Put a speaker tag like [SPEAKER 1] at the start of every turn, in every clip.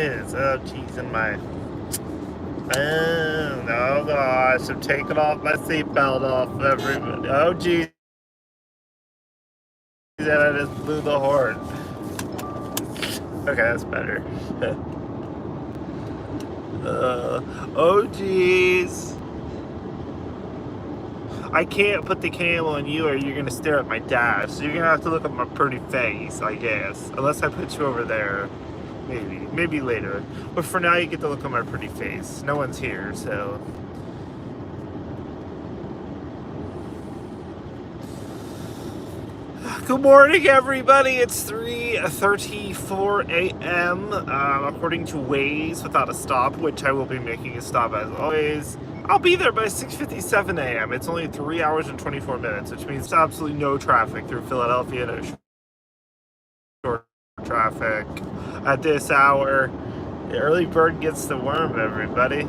[SPEAKER 1] is. Oh, jeez, and my... Oh, gosh, I'm taking off my seatbelt off, everybody. Oh, jeez, and I just blew the horn. Okay, that's better. Oh, jeez. I can't put the cam on you or you're going to stare at my dash. So you're going to have to look at my pretty face, I guess. Unless I put you over there. Maybe later. But for now, you get to look at my pretty face. No one's here, so... Good morning, everybody. It's 3:34 a.m. According to Waze, without a stop, which I will be making a stop as always. I'll be there by 6:57 a.m. It's only 3 hours and 24 minutes, which means absolutely no traffic through Philadelphia. No short traffic at this hour. The early bird gets the worm, everybody.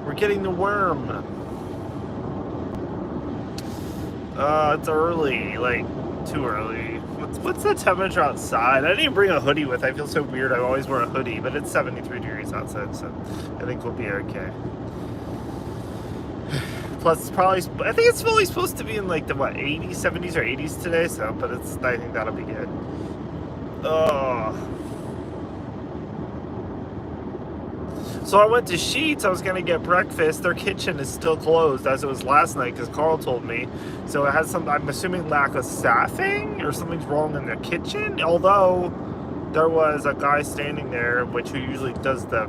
[SPEAKER 1] We're getting the worm. It's early, like too early. What's the temperature outside? I didn't bring a hoodie with. I feel so weird. I always wear a hoodie, but it's 73 degrees outside, so I think we'll be okay. Plus, it's probably, I think it's only supposed to be in like the, what, 80s, 70s or 80s today, so, but it's, I think that'll be good. Oh. So I went to Sheetz. I was going to get breakfast. Their kitchen is still closed, as it was last night, because Carl told me. So it has some, I'm assuming, lack of staffing, or something's wrong in their kitchen. Although, there was a guy standing there, who usually does the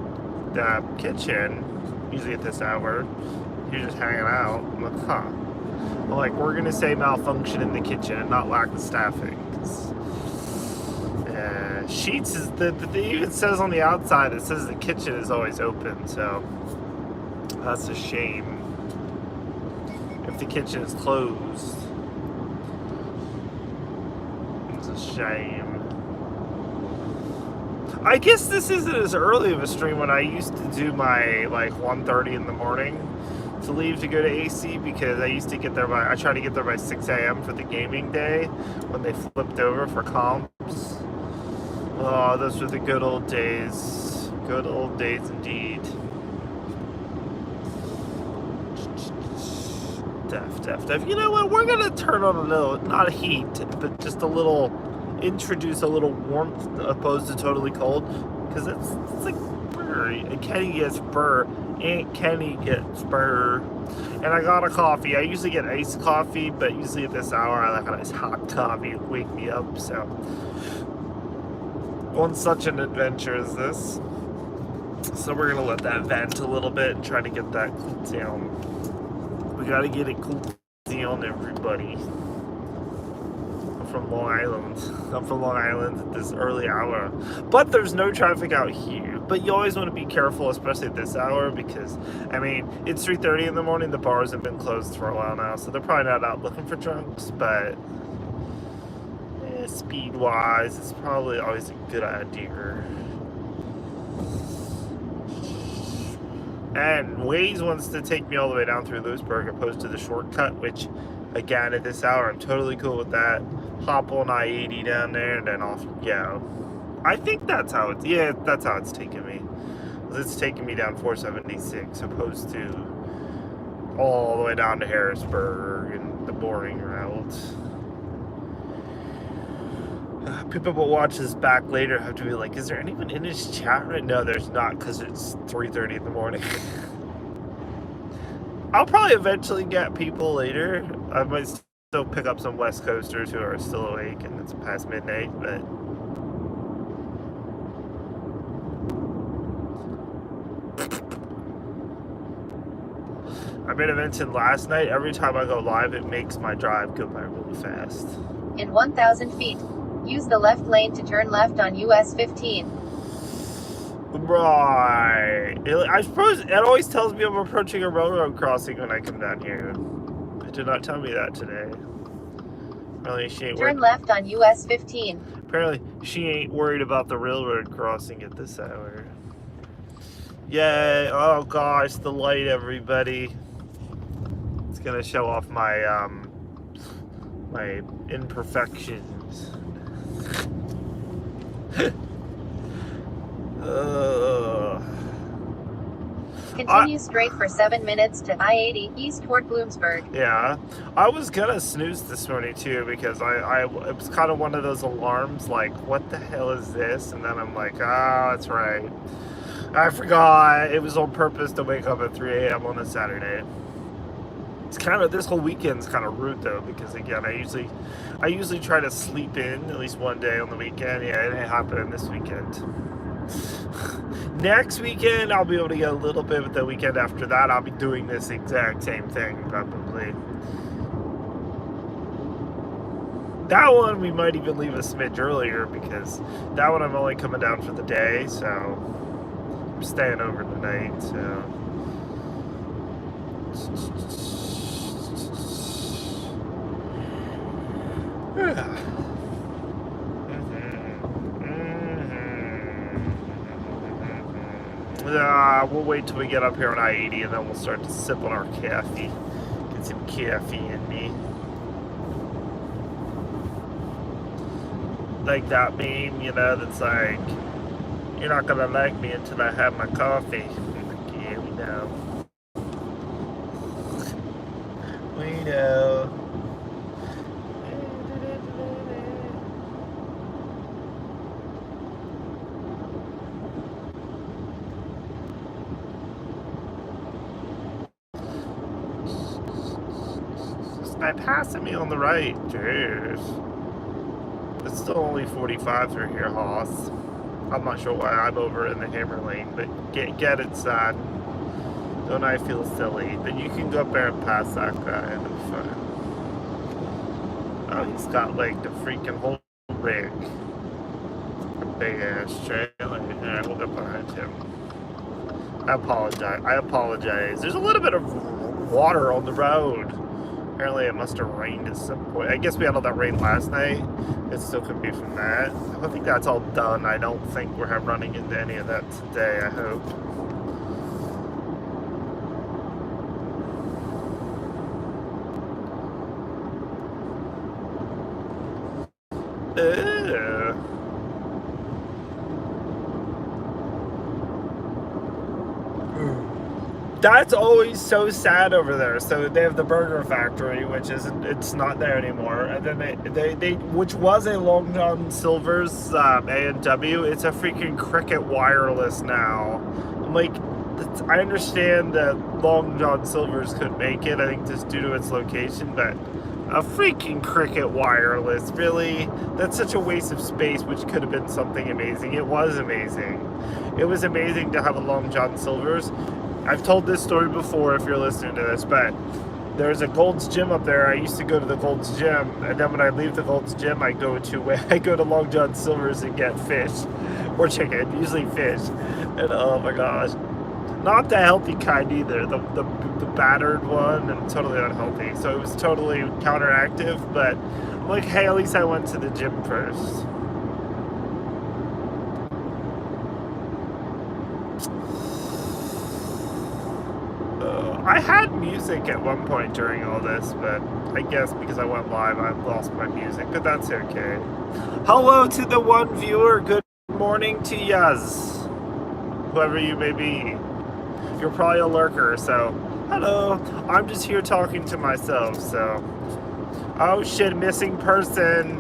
[SPEAKER 1] kitchen, usually at this hour. He was just hanging out. I'm like, huh. I'm like, we're going to say malfunction in the kitchen and not lack of staffing. Sheetz is, it even says on the outside, it says the kitchen is always open, so that's a shame if the kitchen is closed. It's a shame. I guess this isn't as early of a stream when I used to do my, like, 1:30 in the morning to leave to go to AC, because I used to get there by, I try to get there by 6 a.m. for the gaming day when they flipped over for comps. Oh, those were the good old days. Good old days indeed. Def. You know what? We're going to turn on a little, not heat, but just a little, introduce a little warmth opposed to totally cold. Because it's like burr. Kenny gets burr. Aunt Kenny gets burr. And I got a coffee. I usually get iced coffee, but usually at this hour I like a nice hot coffee to wake me up, so... on such an adventure as this. So we're gonna let that vent a little bit and try to get that cooled down. We gotta get it cooled down, everybody. I'm from Long Island at this early hour. But there's no traffic out here. But you always want to be careful, especially at this hour, because, I mean, it's 3:30 in the morning, the bars have been closed for a while now, so they're probably not out looking for drunks, but speed-wise, it's probably always a good idea. And Waze wants to take me all the way down through Lewisburg opposed to the shortcut, which, again, at this hour, I'm totally cool with that. Hop on I-80 down there, and then off you go. I think that's how it's, yeah, that's how it's taking me. It's taking me down 476 opposed to all the way down to Harrisburg and the boring route. People will watch this back later have to be like, is there anyone in his chat right now? No, there's not, because it's 3:30 in the morning. I'll probably eventually get people later. I might still pick up some West Coasters who are still awake and it's past midnight, but... I made a mention last night, every time I go live, it makes my drive go by really fast.
[SPEAKER 2] In 1,000 feet. Use the left lane to turn left on US 15.
[SPEAKER 1] Right. I suppose it always tells me I'm approaching a railroad crossing when I come down here. It did not tell me that today. Apparently she ain't
[SPEAKER 2] Turn left on US 15.
[SPEAKER 1] Apparently she ain't worried about the railroad crossing at this hour. Yay. Oh gosh, the light, everybody. It's gonna show off my my imperfections.
[SPEAKER 2] Continue straight for 7 minutes to I-80 east toward Bloomsburg.
[SPEAKER 1] Yeah, I was gonna snooze this morning too because it was kind of one of those alarms like, what the hell is this? And then I'm like, that's right. I forgot. It was on purpose to wake up at 3 a.m. on a Saturday. It's kind of, this whole weekend's kind of rude though, because again, I usually try to sleep in at least one day on the weekend. Yeah, it ain't happening this weekend. Next weekend, I'll be able to get a little bit, but the weekend after that, I'll be doing this exact same thing, probably. That one, we might even leave a smidge earlier, because that one I'm only coming down for the day, so I'm staying over tonight, so. We'll wait till we get up here on I-80 and then we'll start to sip on our coffee. Get some coffee in me. Like that meme, you know, that's like, you're not gonna like me until I have my coffee. Like, yeah, we know. We know. Guy passing me on the right. Jeez. It's still only 45 through here, Hoss. I'm not sure why I'm over in the hammer lane, but get it, son. Don't I feel silly? But you can go up there and pass that guy. It'll be fun. Oh, he's got like the freaking whole rig. A big ass trailer. Alright, we'll go behind him. I apologize. There's a little bit of water on the road. Apparently it must have rained at some point. I guess we had all that rain last night. It still could be from that. I think that's all done. I don't think we're running into any of that today, I hope. That's always so sad over there. So they have the burger factory, which it's not there anymore. And then they which was a Long John Silver's A&W. It's a freaking Cricket Wireless now. I'm like, I understand that Long John Silver's couldn't make it, I think just due to its location, but a freaking Cricket Wireless, really? That's such a waste of space, which could have been something amazing. It was amazing. It was amazing to have a Long John Silver's. I've told this story before if you're listening to this, but there's a Gold's Gym up there. I used to go to the Gold's Gym, and then when I leave the Gold's Gym, I go to Long John Silver's and get fish or chicken, usually fish. And oh my gosh, not the healthy kind either. The battered one and totally unhealthy. So it was totally counteractive. But I'm like, hey, at least I went to the gym first. I had music at one point during all this, but I guess because I went live, I've lost my music, but that's okay. Hello to the one viewer. Good morning to yas, whoever you may be. You're probably a lurker, so hello. I'm just here talking to myself, so. Oh shit, missing person.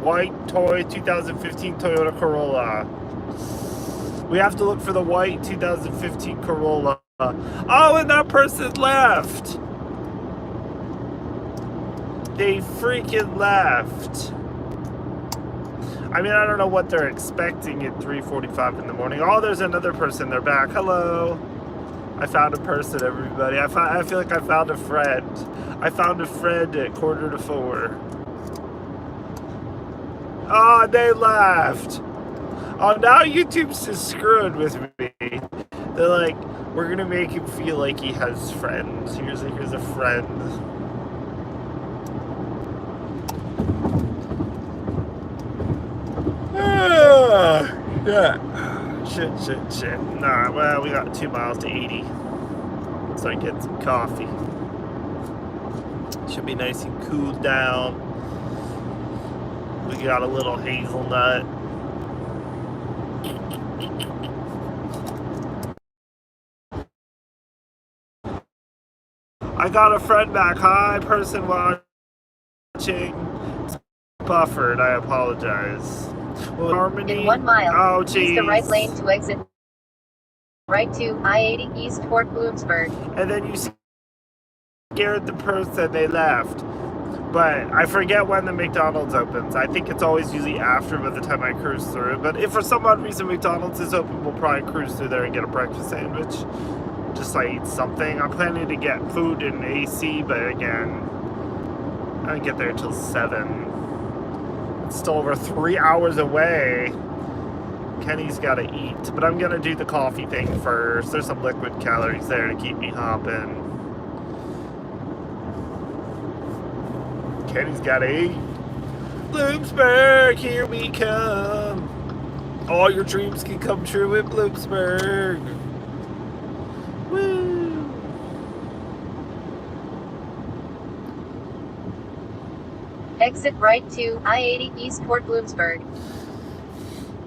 [SPEAKER 1] White toy 2015 Toyota Corolla. We have to look for the white 2015 Corolla. Oh, and that person left. They freaking left. I mean, I don't know what they're expecting at 3:45 in the morning. Oh, there's another person. They're back. Hello. I found a person, everybody. I feel like I found a friend. I found a friend at 3:45. Oh, they left. Oh, now YouTube's just screwed with me. They're like, we're gonna make him feel like he has friends. Here's a friend. Yeah. Shit. Nah, well, we got 2 miles to 80. So I get some coffee. Should be nice and cooled down. We got a little hazelnut. I got a friend back. Hi, person watching. Buffered. I apologize. Well, Harmony.
[SPEAKER 2] In 1 mile,
[SPEAKER 1] Oh,
[SPEAKER 2] use
[SPEAKER 1] geez.
[SPEAKER 2] the right lane to exit. Right to I-80 East toward Bloomsburg.
[SPEAKER 1] And then you scared the person, they left. But I forget when the McDonald's opens. I think it's always usually after by the time I cruise through. But if for some odd reason McDonald's is open, we'll probably cruise through there and get a breakfast sandwich. Just so I eat something. I'm planning to get food in AC, but again, I don't get there until 7. It's still over 3 hours away. Kenny's got to eat. But I'm going to do the coffee thing first. There's some liquid calories there to keep me hopping. Kenny's got to eat. Bloomsburg, here we come. All your dreams can come true in Bloomsburg. Woo!
[SPEAKER 2] Exit right to I-80 East toward Bloomsburg.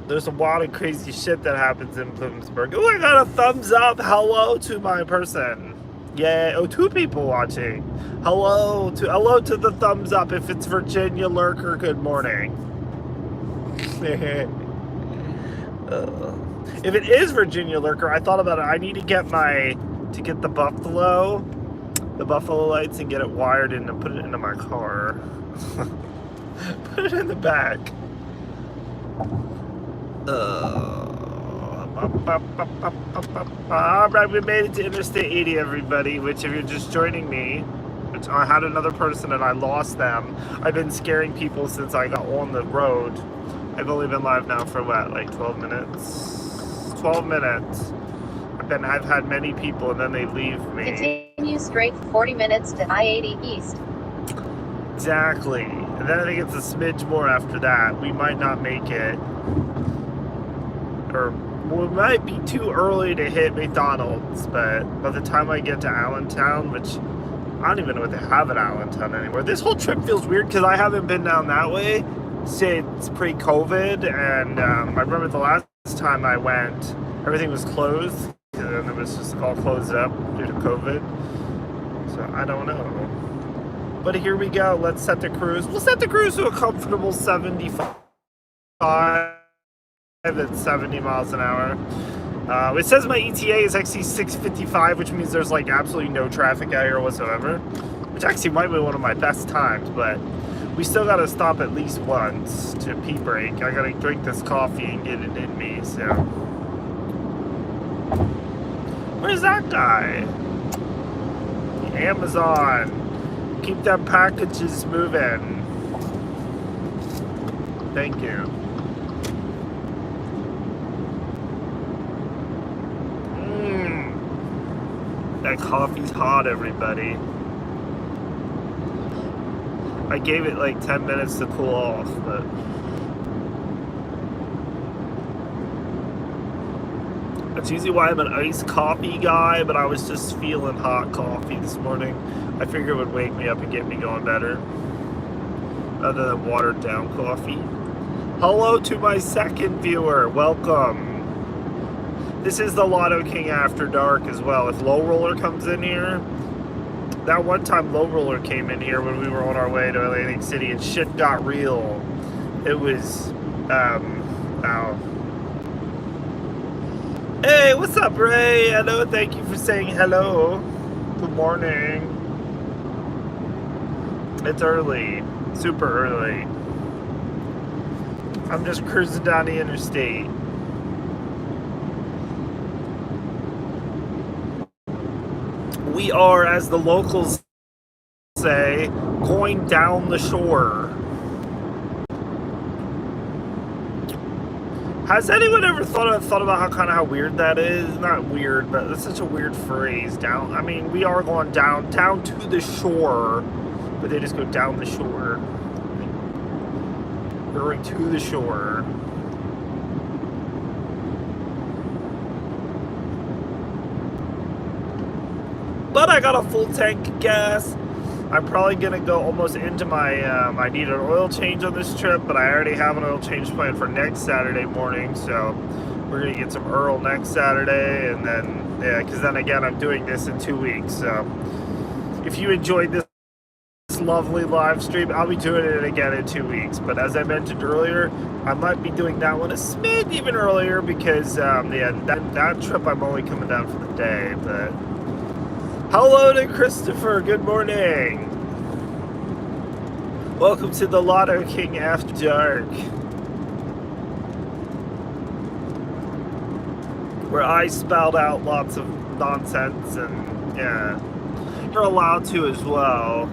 [SPEAKER 1] There's a lot of crazy shit that happens in Mifflinburg. Oh, I got a thumbs up. Hello to my person. Yeah. Oh, 2 people watching. Hello to the thumbs up. If it's Virginia Lurker, good morning. If it is Virginia Lurker, I thought about it. I need to get the buffalo lights and get it wired in and put it into my car. Put it in the back. Alright, we made it to Interstate 80, everybody, which if you're just joining me, which I had another person and I lost them. I've been scaring people since I got on the road. I've only been live now for what, like 12 minutes? 12 minutes. I've had many people and then they leave me.
[SPEAKER 2] Continue straight for 40 minutes to I-80 East.
[SPEAKER 1] Exactly. And then I think it's a smidge more after that. We might not make it. Or we might be too early to hit McDonald's, but by the time I get to Allentown, which I don't even know what they have at Allentown anymore. This whole trip feels weird because I haven't been down that way since pre-COVID, and I remember the last time I went, everything was closed, and it was just all closed up due to COVID. So I don't know. But here we go. Let's set the cruise. We'll set the cruise to a comfortable 75 at 70 miles an hour. It says my ETA is actually 6:55, which means there's like absolutely no traffic out here whatsoever, which actually might be one of my best times, but we still got to stop at least once to pee break. I got to drink this coffee and get it in me, so. Where's that guy? Amazon. Keep them packages moving. Thank you. That coffee's hot, everybody. I gave it like 10 minutes to cool off, but that's usually why I'm an iced coffee guy, but I was just feeling hot coffee this morning. I figured it would wake me up and get me going better, rather than watered down coffee. Hello to my second viewer, welcome. This is the Lotto King After Dark as well. If Low Roller comes in here, that one time Low Roller came in here when we were on our way to Atlantic City and shit got real. It was, Hey, what's up, Ray? Hello, thank you for saying hello. Good morning. It's early, super early. I'm just cruising down the interstate. We are, as the locals say, going down the shore. Has anyone ever thought about how weird that is? Not weird, but it's such a weird phrase. Down. I mean, we are going down to the shore, but they just go down the shore. We're going to the shore. But I got a full tank of gas. I'm probably gonna go almost into my, I need an oil change on this trip, but I already have an oil change planned for next Saturday morning, so we're gonna get some Earl next Saturday, and then, yeah, because then again, I'm doing this in 2 weeks, so if you enjoyed this lovely live stream, I'll be doing it again in 2 weeks. But as I mentioned earlier, I might be doing that one a smidge even earlier because yeah, that trip I'm only coming down for the day. But hello to Christopher. Good morning. Welcome to the Lotto King After Dark, where I spout out lots of nonsense, and yeah, you're allowed to as well.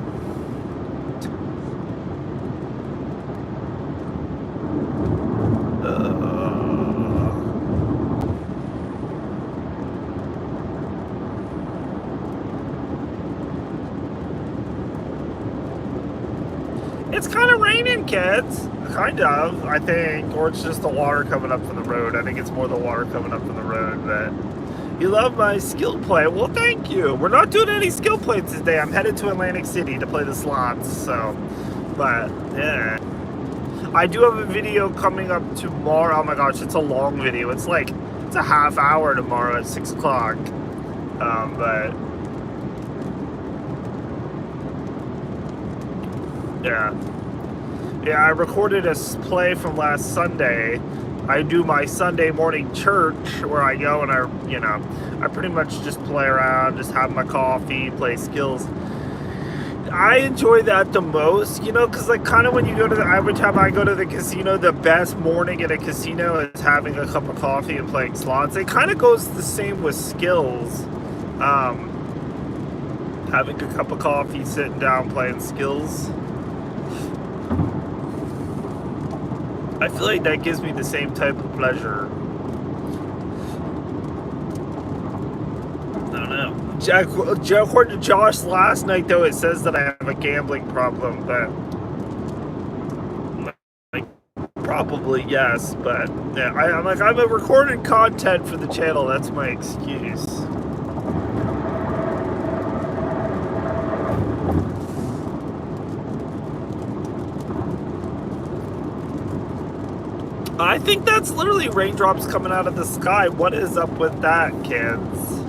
[SPEAKER 1] It's kind of raining, kids. Kind of, I think. Or it's just the water coming up from the road. I think it's more the water coming up from the road. But you love my skill play. Well, thank you. We're not doing any skill plays today. I'm headed to Atlantic City to play the slots. So, but, yeah. I do have a video coming up tomorrow. Oh my gosh, it's a long video. It's a half hour tomorrow at 6 o'clock. But yeah, I recorded a play from last Sunday. I do my Sunday morning church where I go and I pretty much just play around, just have my coffee, play skills. I enjoy that the most, because kind of when you go to every time I go to the casino, the best morning at a casino is having a cup of coffee and playing slots. It kind of goes the same with skills. Having a cup of coffee, sitting down, playing skills. I feel like that gives me the same type of pleasure. I don't know. According to Josh last night, though, it says that I have a gambling problem, but probably yes. But yeah, I'm a recorded content for the channel. That's my excuse. I think that's literally raindrops coming out of the sky. What is up with that, kids?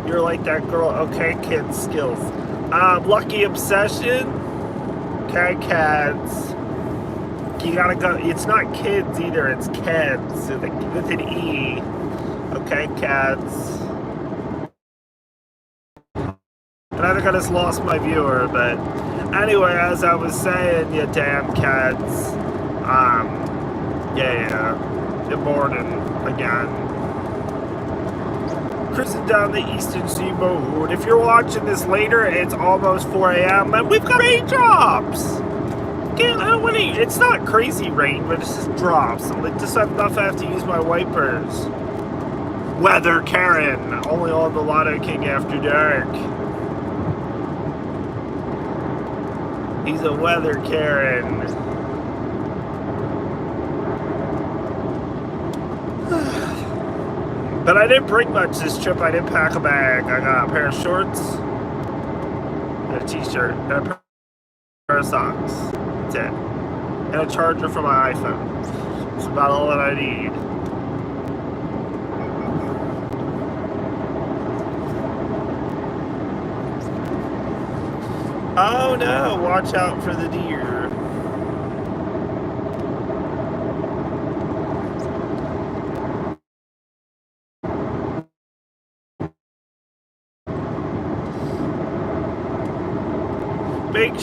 [SPEAKER 1] You're like that girl. Okay, kids, skills. Lucky Obsession. Okay, cats. You gotta go. It's not kids either. It's kids with an E. Okay, cats. And I think I just lost my viewer, but anyway, as I was saying, you damn cats. Yeah. Good morning again. Cruising down the Eastern Seaboard. If you're watching this later, it's almost 4 a.m. and we've got raindrops. Okay, I don't want to. It's not crazy rain, but it's just drops. Just enough I have to use my wipers. Weather Karen, only on the Lotto King After Dark. He's a weather Karen. But I didn't bring much this trip. I didn't pack a bag. I got a pair of shorts, and a t-shirt, and a pair of socks. That's it. And a charger for my iPhone. That's about all that I need. Oh no, watch out for the deer. Big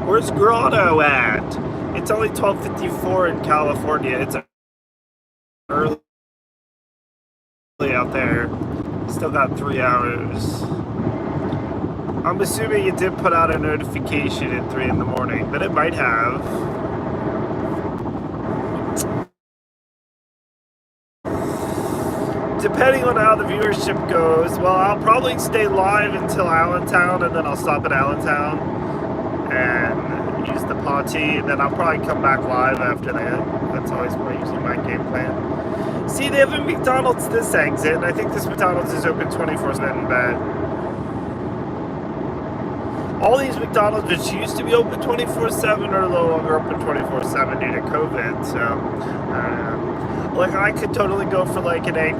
[SPEAKER 1] Where's Grotto at? It's only 12:54 in California. It's early out there. Still got 3 hours. I'm assuming it did put out a notification at 3 in the morning, but it might have. Depending on how the viewership goes, well, I'll probably stay live until Allentown, and then I'll stop at Allentown and use the potty, and then I'll probably come back live after that. That's always usually my game plan. See, they have a McDonald's this exit, and I think this McDonald's is open 24/7, but all these McDonald's, which used to be open 24/7, are no longer open 24/7 due to COVID. So, like, I could totally go for like an egg.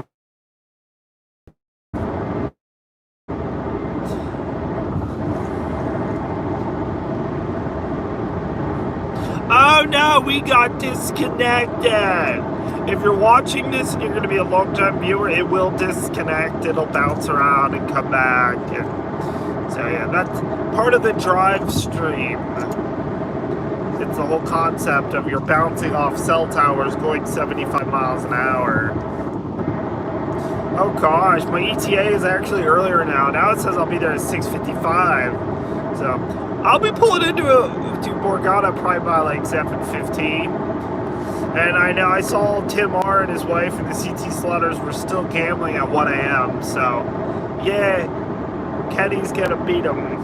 [SPEAKER 1] Oh no, we got disconnected. If you're watching this and you're going to be a long-time viewer, it will disconnect. It'll bounce around and come back. And so yeah, that's part of the drive stream. It's the whole concept of you're bouncing off cell towers going 75 miles an hour. Oh gosh, my ETA is actually earlier now. Now it says I'll be there at 6:55. So I'll be pulling into Borgata probably by like 7:15. And I know I saw Tim R and his wife and the CT Slaughters were still gambling at 1 a.m. So yeah, Kenny's gonna beat him.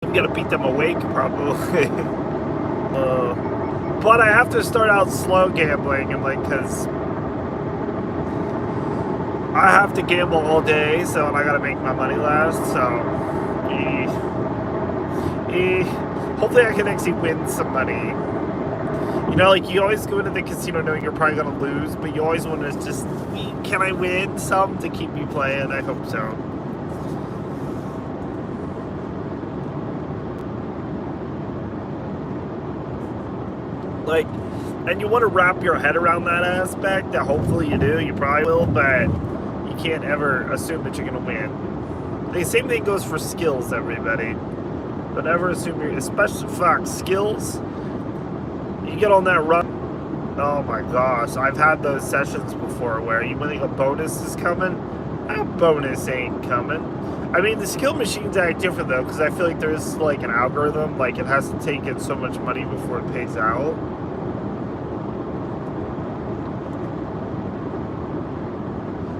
[SPEAKER 1] I'm gonna beat them awake probably. But I have to start out slow gambling, and like, cause I have to gamble all day, so I gotta make my money last. So, hopefully I can actually win some money. You know, like, you always go into the casino knowing you're probably gonna lose, but you always want to just, can I win some to keep me playing? I hope so. Like, and you want to wrap your head around that aspect, that hopefully you do, you probably will, but you can't ever assume that you're going to win. The same thing goes for skills, everybody. Don't ever assume you're, especially, skills, you get on that run, oh my gosh, I've had those sessions before where you think a bonus is coming, that bonus ain't coming. I mean, the skill machines act different though, because I feel like there's like an algorithm, like it has to take in so much money before it pays out.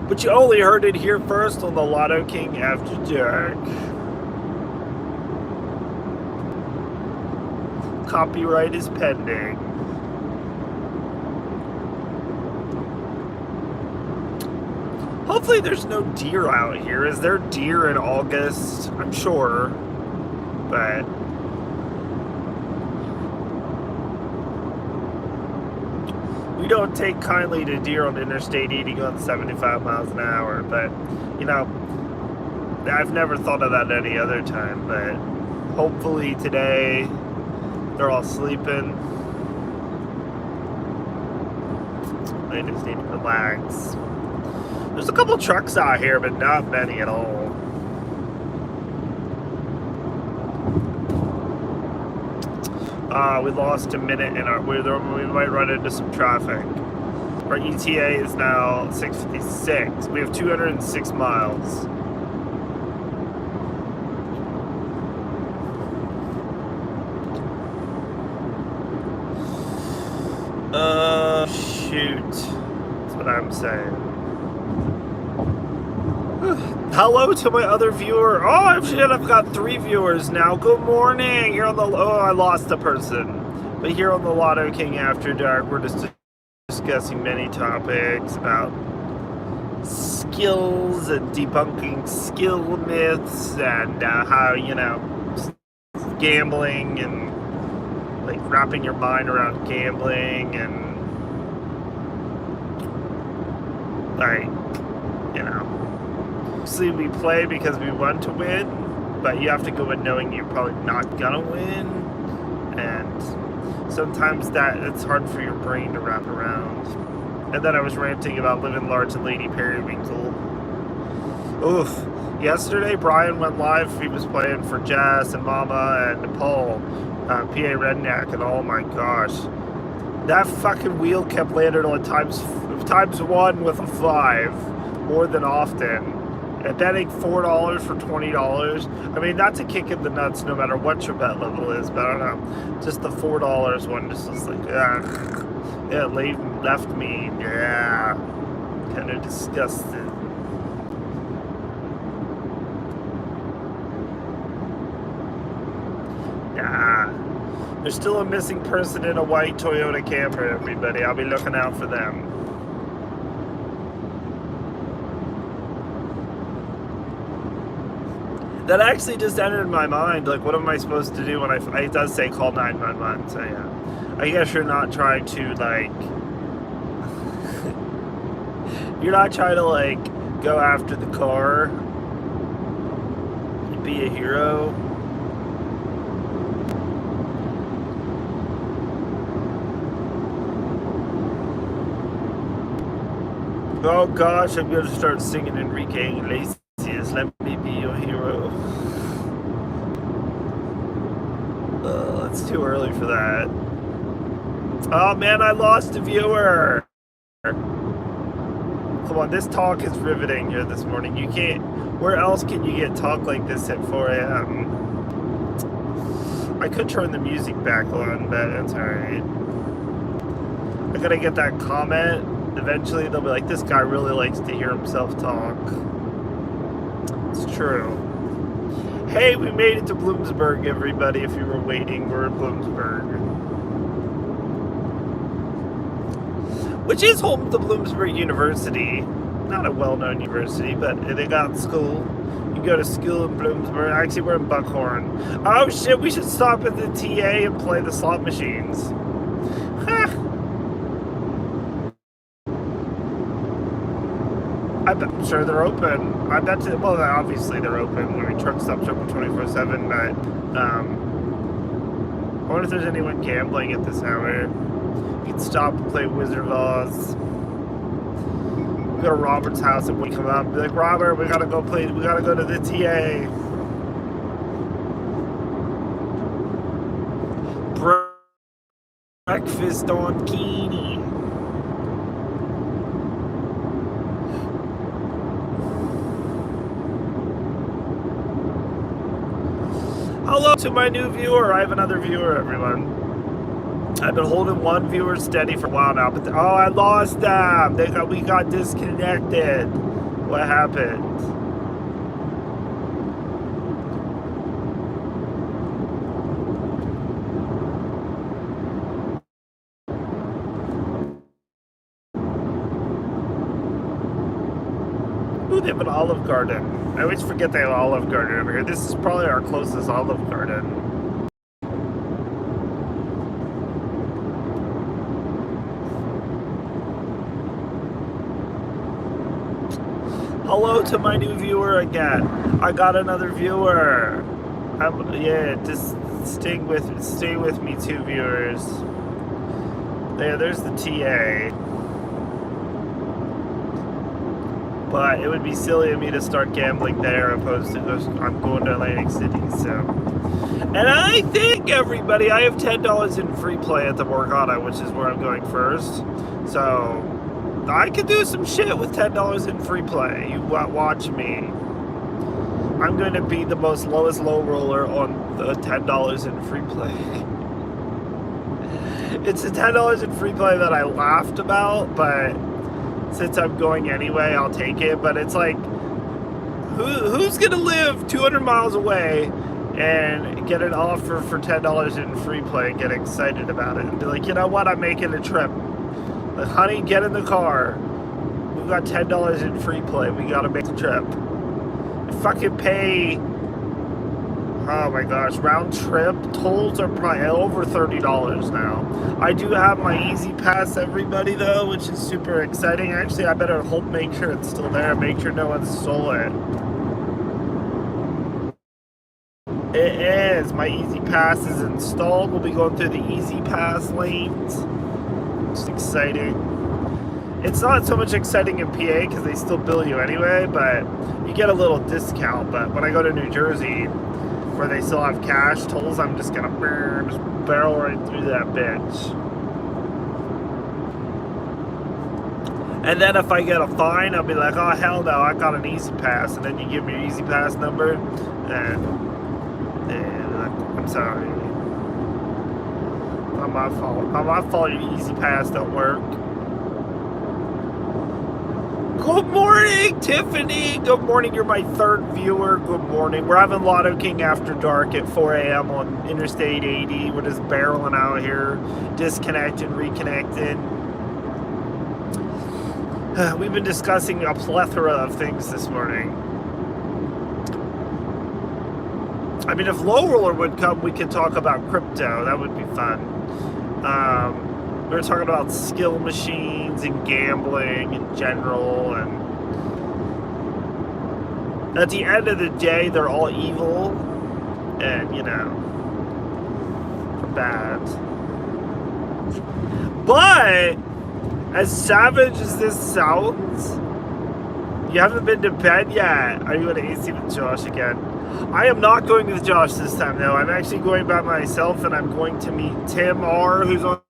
[SPEAKER 1] But you only heard it here first on the Lotto King After Dark. Copyright is pending. Hopefully there's no deer out here. Is there deer in August? I'm sure. But we don't take kindly to deer on Interstate eating on 75 miles an hour. But, you know, I've never thought of that any other time. But hopefully today they're all sleeping. I just need to relax. There's a couple trucks out here, but not many at all. We lost a minute in our. We might run into some traffic. Our ETA is now 6:56. We have 206 miles. Shoot. That's what I'm saying. Hello to my other viewer. Oh, shit, I've got 3 viewers now. Good morning. Here on the... Oh, I lost a person. But here on the Lotto King After Dark, we're just discussing many topics about skills and debunking skill myths and how, you know, gambling and, like, wrapping your mind around gambling and, like, you know... Obviously, we play because we want to win, but you have to go in knowing you're probably not gonna win, and sometimes it's hard for your brain to wrap around. And then I was ranting about living large and Lady Periwinkle. Oof. Yesterday, Brian went live. He was playing for Jazz and Mama and Paul, PA Redneck, and oh my gosh. That fucking wheel kept landing on times 1 with a 5 more than often. And betting $4 for $20, I mean, that's a kick in the nuts no matter what your bet level is, but I don't know, just the $4 one just was like, ugh. Yeah, left me, yeah, kind of disgusted. Yeah, there's still a missing person in a white Toyota Camry, everybody. I'll be looking out for them. That actually just entered my mind. Like, what am I supposed to do when it does say call 911? So yeah, I guess you're not trying to like, you're not trying to like go after the car, be a hero. Oh gosh, I'm gonna start singing Enrique Iglesias. Let me be your hero. It's too early for that. Oh man, I lost a viewer. Come on, this talk is riveting here this morning. You can't. Where else can you get talk like this at 4 a.m.? I could turn the music back on, but that's alright. I gotta get that comment. Eventually they'll be like, this guy really likes to hear himself talk. It's true. Hey, we made it to Bloomsburg, everybody. If you were waiting, we're in Bloomsburg. Which is home to Bloomsburg University. Not a well-known university, but they got school. You can go to school in Bloomsburg. Actually, we're in Buckhorn. Oh shit, we should stop at the TA and play the slot machines. I'm sure they're open. I bet you, well, obviously they're open. I mean, truck stops open 24/7, but I wonder if there's anyone gambling at this hour. You can stop and play Wizard of Oz. We go to Robert's house and we come up and be like, Robert, we gotta go play, we gotta go to the TA. Breakfast on Keeney. Hello to my new viewer. I have another viewer, everyone. I've been holding one viewer steady for a while now, but oh, I lost them. We got disconnected. What happened? Ooh, they have an Olive Garden. I always forget they have Olive Garden over here. This is probably our closest Olive Garden. Hello to my new viewer again. I got another viewer. Yeah, just stay with me, two viewers. There's the TA. But it would be silly of me to start gambling there opposed to I'm going to Atlantic City, so. And I think, everybody, I have $10 in free play at the Borgata, which is where I'm going first. So, I could do some shit with $10 in free play. You watch me. I'm going to be the most lowest low roller on the $10 in free play. It's the $10 in free play that I laughed about, but since I'm going anyway, I'll take it. But it's like, who's gonna live 200 miles away and get an offer for $10 in free play and get excited about it and be like, you know what, I'm making a trip. Like, honey, get in the car. We've got $10 in free play. We gotta make the trip. Fucking pay. Oh my gosh, round trip tolls are probably over $30 now. I do have my Easy Pass, everybody, though, which is super exciting. Actually, I better make sure it's still there, make sure no one stole it. It is. My Easy Pass is installed. We'll be going through the Easy Pass lanes. It's exciting. It's not so much exciting in PA because they still bill you anyway, but you get a little discount. But when I go to New Jersey, where they still have cash tolls, I'm just gonna just barrel right through that bitch. And then if I get a fine, I'll be like, oh hell no, I got an Easy Pass. And then you give me your Easy Pass number, and I'm sorry. Not my fault. Not my fault your Easy Pass don't work. Good morning, Tiffany. Good morning. You're my third viewer. Good morning. We're having Lotto King After Dark at 4 a.m. on Interstate 80. We're just barreling out here, disconnecting, reconnecting. We've been discussing a plethora of things this morning. I mean, if Low Roller would come, we could talk about crypto. That would be fun. We were talking about skill machines and gambling in general, and at the end of the day, they're all evil, and bad. But as savage as this sounds, you haven't been to bed yet. Are you going to AC with Josh again? I am not going with Josh this time, though. I'm actually going by myself, and I'm going to meet Tim R., who's on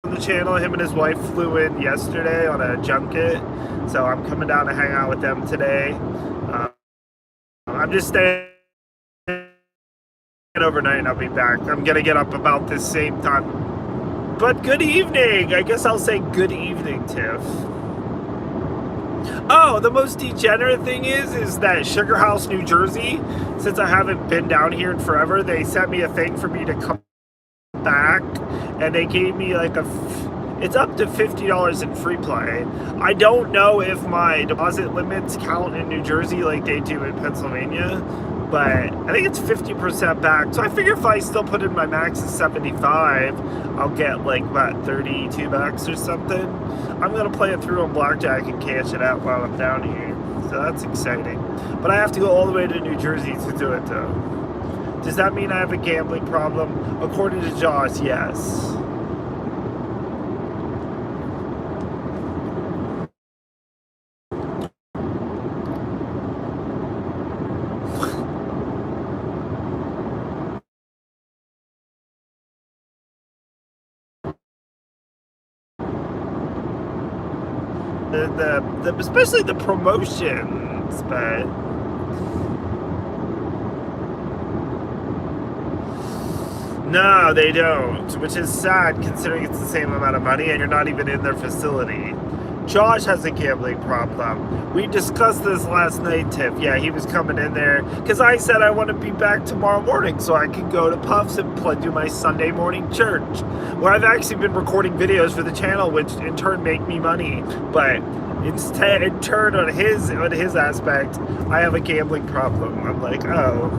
[SPEAKER 1] the channel. Him and his wife flew in yesterday on a junket, so I'm coming down to hang out with them today. I'm just staying overnight, and I'll be back. I'm going to get up about this same time. But good evening. I guess I'll say good evening, Tiff. Oh, the most degenerate thing is that Sugar House, New Jersey, since I haven't been down here in forever, they sent me a thing for me to come back, and they gave me like it's up to $50 in free play. I don't know if my deposit limits count in New Jersey like they do in Pennsylvania, but I think it's 50% back. So I figure if I still put in my max is 75, I'll get like, what, 32 bucks or something. I'm going to play it through on Blackjack and cash it out while I'm down here. So that's exciting. But I have to go all the way to New Jersey to do it, though. Does that mean I have a gambling problem? According to Josh, yes. Especially the promotions, but no, they don't, which is sad considering it's the same amount of money and you're not even in their facility. Josh has a gambling problem. We discussed this last night, Tiff. Yeah, he was coming in there because I said I want to be back tomorrow morning so I can go to Puffs and do my Sunday morning church, where I've actually been recording videos for the channel, which in turn make me money. But instead, in turn, on his aspect, I have a gambling problem. I'm like, oh.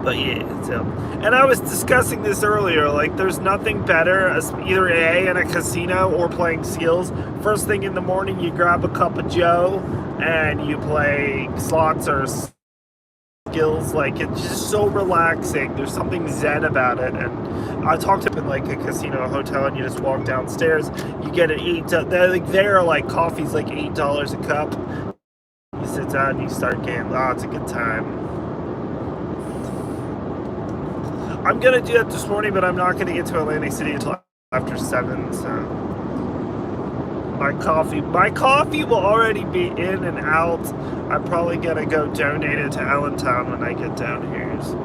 [SPEAKER 1] But yeah, so, and I was discussing this earlier, like there's nothing better as either A, in a casino or playing skills. First thing in the morning, you grab a cup of joe and you play slots or skills. Like, it's just so relaxing. There's something zen about it. And I talked to in like a casino, hotel, and you just walk downstairs, you get an there like coffee's like $8 a cup. You sit down and you start gambling. Oh, it's a good time. I'm going to do that this morning, but I'm not going to get to Atlantic City until after 7, so my coffee will already be in and out. I'm probably going to go donate it to Allentown when I get down here. So.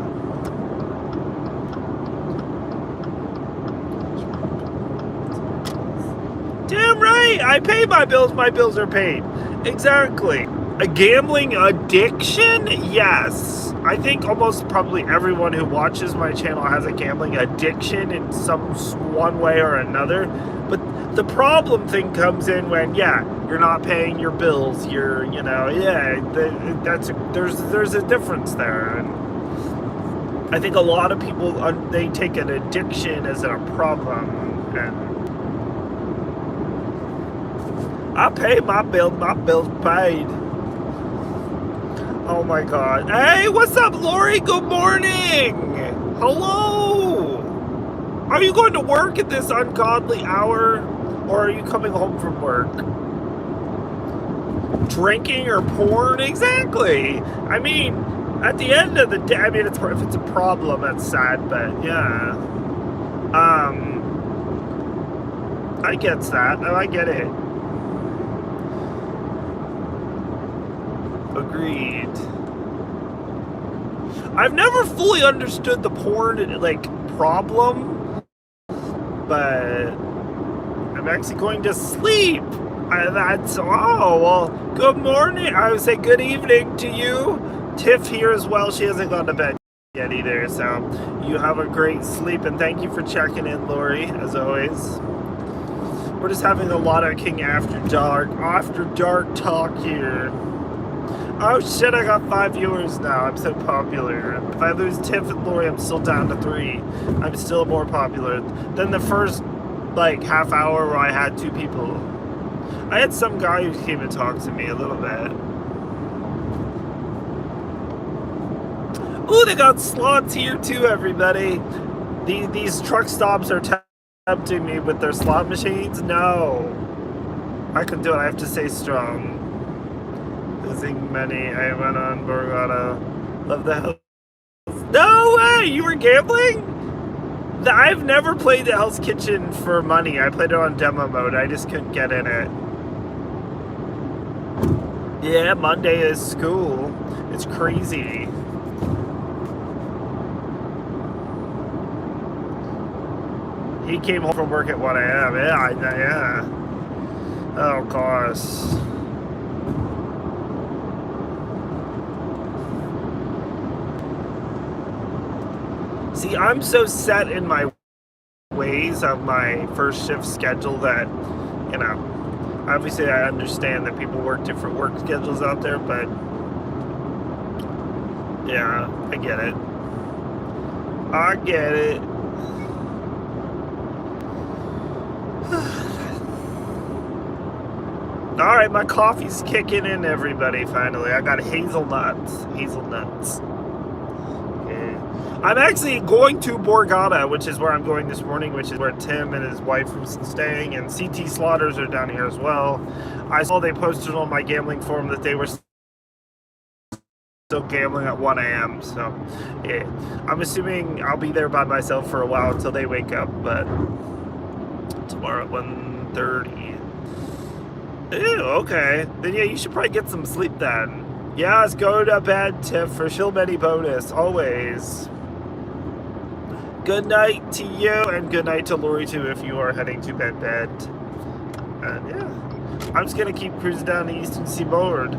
[SPEAKER 1] Damn right! I pay my bills are paid. Exactly. A gambling addiction? Yes. I think almost probably everyone who watches my channel has a gambling addiction in one way or another. But the problem thing comes in when, yeah, you're not paying your bills. You're, there's a difference there. And I think a lot of people, they take an addiction as a problem. And I pay my bills paid. Oh my God. Hey, what's up, Lori? Good morning. Hello. Are you going to work at this ungodly hour? Or are you coming home from work? Drinking or porn? Exactly. I mean, at the end of the day, I mean, if it's a problem, that's sad, but yeah. I get that. I get it. Agreed. I've never fully understood the porn, like, problem, but I'm actually going to sleep. Good morning. I would say good evening to you. Tiff here as well. She hasn't gone to bed yet either, so you have a great sleep, and thank you for checking in, Lori, as always. We're just having a lot of King After Dark talk here. Oh shit, I got 5 viewers now. I'm so popular. If I lose Tiff and Lori, I'm still down to 3. I'm still more popular than the first, like, half hour where I had 2 people. I had some guy who came and talked to me a little bit. Ooh, they got slots here too, everybody. These truck stops are tempting me with their slot machines. No. I can do it. I have to stay strong. Losing money. I went on Borgata. Love the Hell's. No way! You were gambling? I've never played the Hell's Kitchen for money. I played it on demo mode. I just couldn't get in it. Yeah, Monday is school. It's crazy. He came home from work at 1 a.m. Yeah. Oh, gosh. See, I'm so set in my ways of my first shift schedule that, you know, obviously I understand that people work different work schedules out there, but yeah, I get it. I get it. All right, my coffee's kicking in, everybody, finally. I got hazelnuts. Okay. I'm actually going to Borgata, which is where I'm going this morning, which is where Tim and his wife are staying, and CT Slaughters are down here as well. I saw they posted on my gambling forum that they were still gambling at 1 a.m., so yeah. I'm assuming I'll be there by myself for a while until they wake up, but tomorrow at 1:30. Ew, okay. Then yeah, you should probably get some sleep then. Yes, go to bed, Tiff, for Shilmany bonus, always. Good night to you, and good night to Lori too if you are heading to bed. And yeah, I'm just gonna keep cruising down the Eastern Seaboard.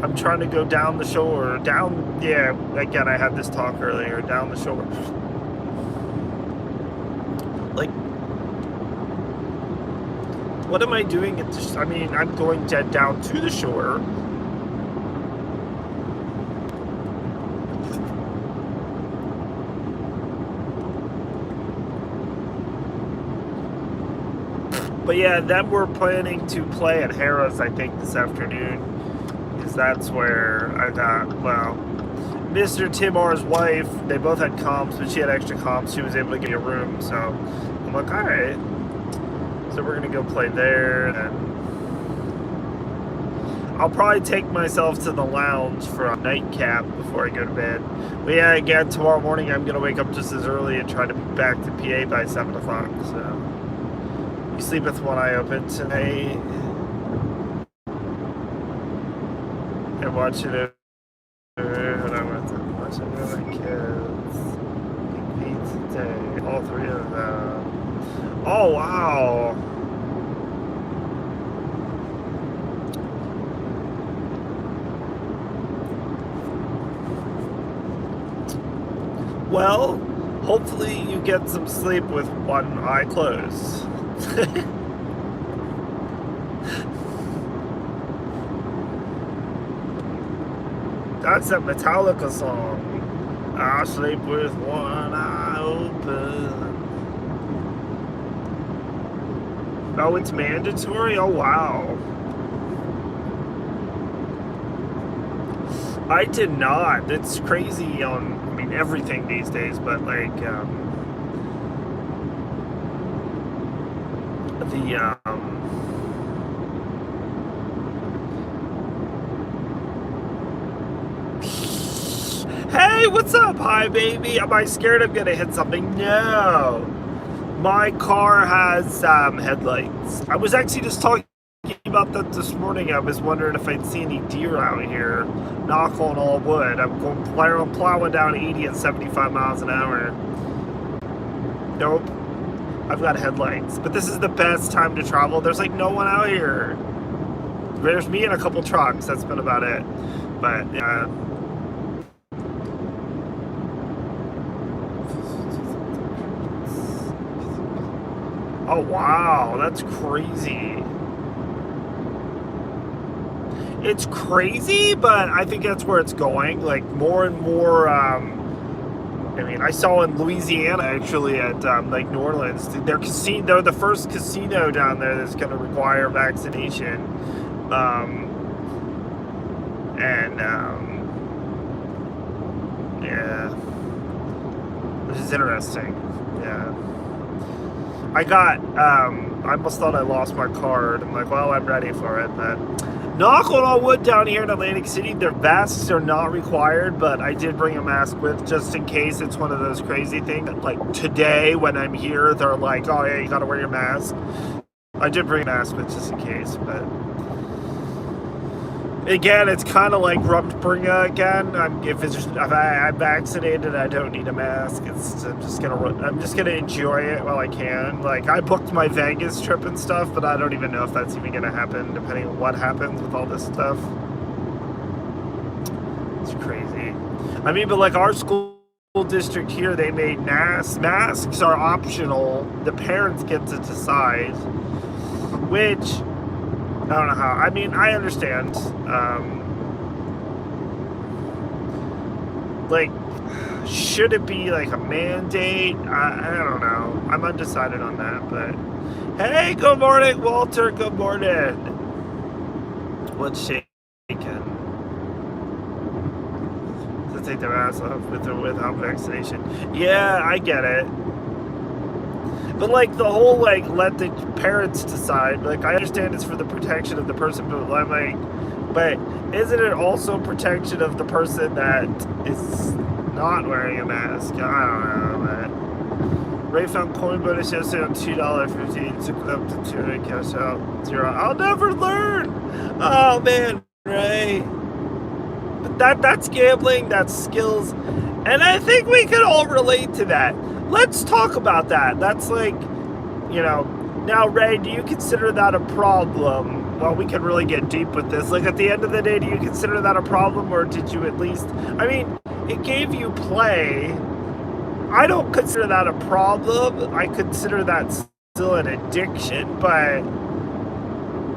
[SPEAKER 1] I'm trying to go down the shore. Yeah, again, I had this talk earlier, down the shore. Like, what am I doing? I'm going down to the shore. But yeah, then we're planning to play at Harrah's, I think, this afternoon. Because that's where I got, well, Mr. Timar's wife, they both had comps, but she had extra comps. She was able to get a room, so I'm like, all right. So we're going to go play there, and I'll probably take myself to the lounge for a nightcap before I go to bed. But yeah, again, tomorrow morning I'm going to wake up just as early and try to be back to PA by 7 o'clock, so you sleep with one eye open tonight and watching it. Watching the kids. Big today. All 3 of them. Oh, wow. Well, hopefully you get some sleep with one eye closed. That's a Metallica song. I sleep with one eye open. Oh, it's mandatory? Oh, wow. I did not. It's crazy on, everything these days, but like, Hey, what's up? Hi, baby. Am I scared I'm gonna hit something? No. My car has headlights. I was actually just talking about that this morning. I was wondering if I'd see any deer out here. Knock on all wood. I'm plowing down 80 and 75 miles an hour. Nope. I've got headlights. But this is the best time to travel. There's like no one out here. There's me and a couple trucks. That's been about it. But yeah. Oh, wow. That's crazy. it's crazy, but I think that's where it's going. Like more and more. I mean, I saw in Louisiana actually at Lake New Orleans, they're the first casino down there that's going to require vaccination, and yeah, which is interesting. Yeah, I almost thought I lost my card. I'm like, well, I'm ready for it, but. Knock on all wood, down here in Atlantic City, their masks are not required, but I did bring a mask with just in case it's one of those crazy things. Like today, when I'm here, they're like, oh yeah, you gotta wear your mask. I did bring a mask with just in case, but again, it's kind of like Rumspringa again. If I'm vaccinated, I don't need a mask. I'm just gonna enjoy it while I can. Like I booked my Vegas trip and stuff, but I don't even know if that's even gonna happen, depending on what happens with all this stuff. It's crazy. I mean, but like our school district here, they made masks are optional. The parents get to decide, which. I don't know how. I mean, I understand. Like, should it be like a mandate? I don't know. I'm undecided on that. But hey, good morning, Walter. Good morning. What's shaking? To take their ass off with or without vaccination. Yeah, I get it. But like the whole like let the parents decide. Like I understand it's for the protection of the person, but I'm like, but isn't it also protection of the person that is not wearing a mask? I don't know, man. Ray found coin bonus yesterday on $2.50. Took it up to 200 cash out 0. I'll never learn. Oh man, Ray. But that's gambling. That's skills, and I think we can all relate to that. Let's talk about that. That's like, now, Ray, do you consider that a problem? Well, we can really get deep with this. Like, at the end of the day, do you consider that a problem, or did you at least, I mean, it gave you play. I don't consider that a problem. I consider that still an addiction, but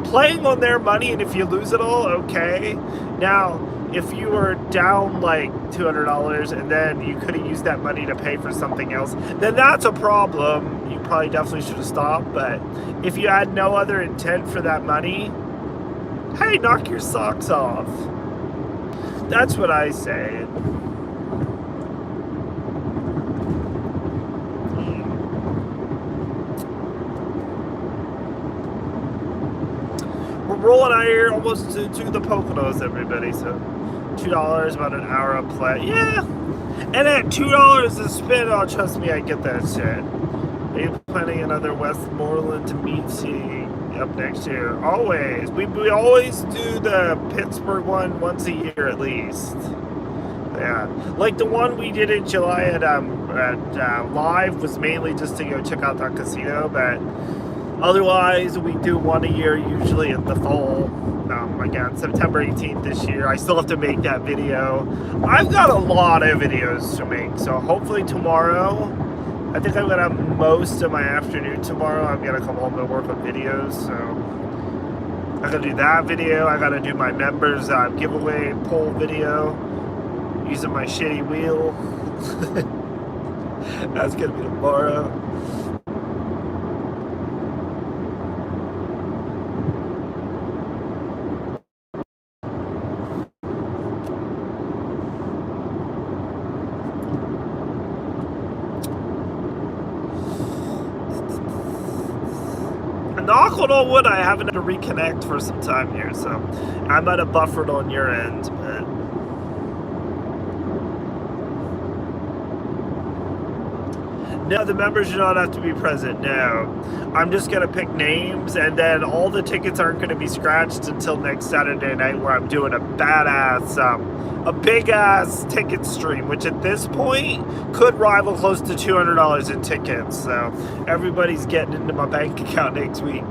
[SPEAKER 1] playing on their money, and if you lose it all, okay. Now, if you were down like $200 and then you could have used that money to pay for something else, then that's a problem. You probably definitely should have stopped. But if you had no other intent for that money, hey, knock your socks off. That's what I say. We're rolling out here almost to the Poconos, everybody. So $2, about an hour of play. Yeah. And at $2 a spin, oh, trust me, I get that shit. Are you planning another Westmoreland meeting up next year? Always. We always do the Pittsburgh one once a year at least. Yeah. Like the one we did in July at Live was mainly just to go check out that casino, but otherwise, we do one a year, usually in the fall. Again, September 18th this year. I still have to make that video. I've got a lot of videos to make, so hopefully tomorrow, I think I'm going to have most of my afternoon tomorrow. I'm going to come home and work on videos, so I got to do that video. I got to do my members giveaway poll video using my shitty wheel. That's going to be tomorrow. Knock on all wood, I haven't had to reconnect for some time here, so I might have buffered on your end, but no, the members do not have to be present. No, I'm just gonna pick names, and then all the tickets aren't gonna be scratched until next Saturday night, where I'm doing a badass, a big ass ticket stream, which at this point could rival close to $200 in tickets. So everybody's getting into my bank account next week.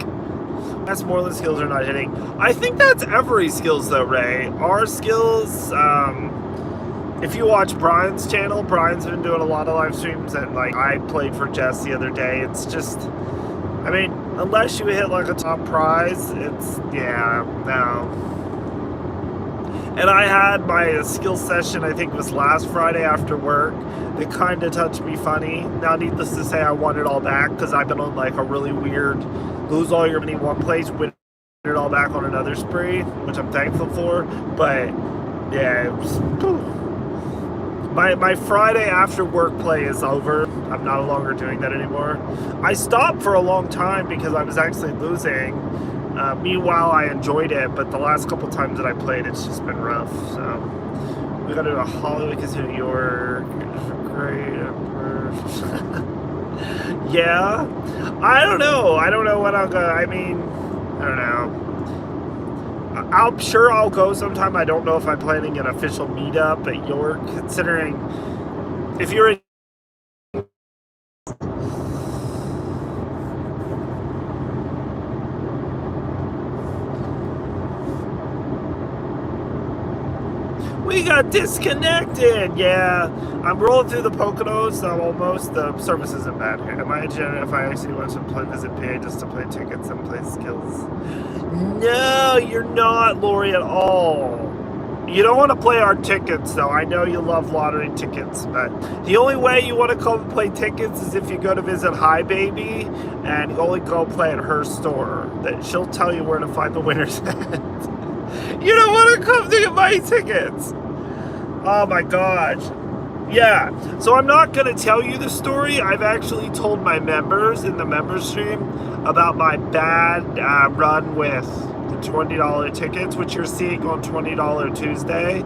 [SPEAKER 1] Westmoreland skills are not hitting. I think that's every skills though, Ray. Our skills, if you watch Brian's channel, Brian's been doing a lot of live streams, and like I played for Jess the other day. It's just, I mean, unless you hit like a top prize, it's, yeah, no. And I had my skill session, I think it was last Friday after work. They kind of touched me funny. Now, needless to say, I won it all back because I've been on like a really weird lose all your money one place, win it all back on another spree, which I'm thankful for. But yeah, it was, my Friday after work play is over. I'm no longer doing that anymore. I stopped for a long time because I was actually losing. Meanwhile, I enjoyed it, but the last couple times that I played, it's just been rough. So we got to do a Hollywood Casino, New York. Great. Yeah, I don't know. I don't know when I'll go. I mean, I don't know. I'm sure I'll go sometime. I don't know if I'm planning an official meetup at York, considering if you're in we got disconnected. Yeah, I'm rolling through the Poconos. I'm almost. The service isn't bad here. Imagine if I actually went to visit PA just to play tickets and play skills. No, you're not, Lori, at all. You don't want to play our tickets, though. I know you love lottery tickets, but the only way you want to come and play tickets is if you go to visit Hi Baby and you only go play at her store. That she'll tell you where to find the winners at. You don't want to come to get my tickets. Oh my gosh. Yeah, so I'm not going to tell you the story. I've actually told my members in the member stream about my bad run with the $20 tickets, which you're seeing on $20 Tuesday.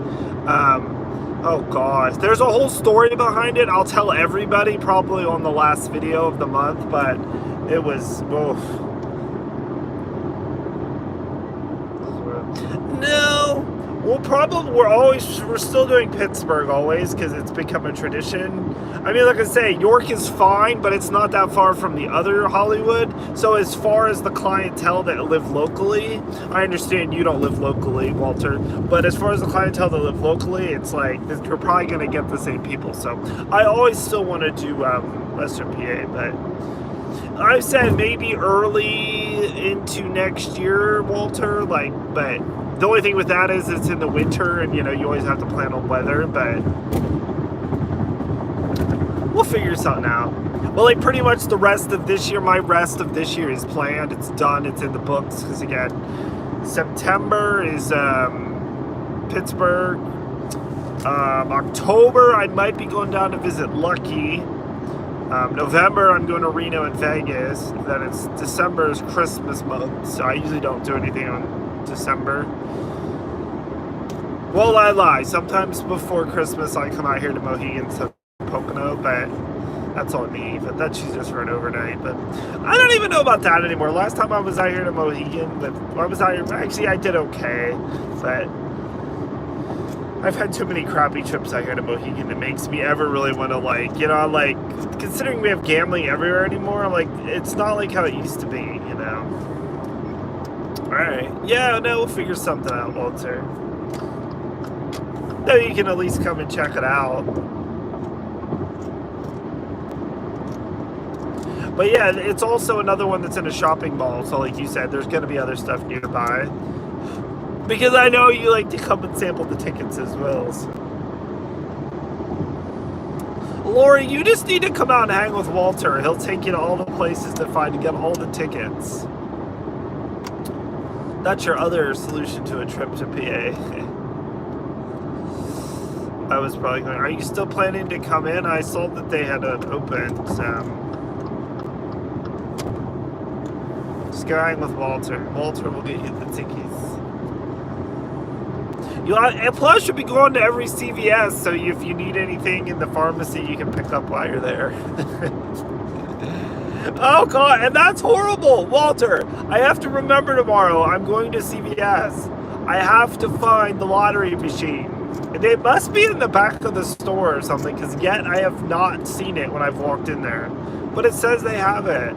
[SPEAKER 1] Oh gosh, there's a whole story behind it. I'll tell everybody probably on the last video of the month, but it was, oof. No, we're still doing Pittsburgh always because it's become a tradition. I mean, like I say, York is fine, but it's not that far from the other Hollywood. So as far as the clientele that live locally, I understand you don't live locally, Walter, but as far as the clientele that live locally, it's like you're probably going to get the same people. So I always still want to do Western PA, but I've said maybe early into next year, Walter, but the only thing with that is it's in the winter and, you always have to plan on weather, but we'll figure something out. Well, pretty much the rest of this year, my rest of this year is planned. It's done. It's in the books because, again, September is Pittsburgh. October, I might be going down to visit Lucky. November, I'm going to Reno and Vegas. Then it's December is Christmas month, so I usually don't do anything on December. Well, I lie. Sometimes before Christmas, I come out here to Mohegan to Pocono, but that's on me. But that's just for an overnight. But I don't even know about that anymore. Last time I was out here to Mohegan, actually, I did okay, but I've had too many crappy trips out here to Mohegan that makes me ever really want to, considering we have gambling everywhere anymore, it's not like how it used to be, Alright. Yeah, no, we'll figure something out, Walter. No, you can at least come and check it out. But yeah, it's also another one that's in a shopping mall, so like you said, there's going to be other stuff nearby. Because I know you like to come and sample the tickets as well. So. Lori, you just need to come out and hang with Walter. He'll take you to all the places to get all the tickets. That's your other solution to a trip to PA. I was probably going, are you still planning to come in? I saw that they had an open. Just go hang with Walter. Walter will get you the tickets. And plus, you'll be going to every CVS, so if you need anything in the pharmacy, you can pick up while you're there. Oh, God, and that's horrible, Walter. I have to remember tomorrow, I'm going to CVS. I have to find the lottery machine. It must be in the back of the store or something, because yet I have not seen it when I've walked in there. But it says they have it.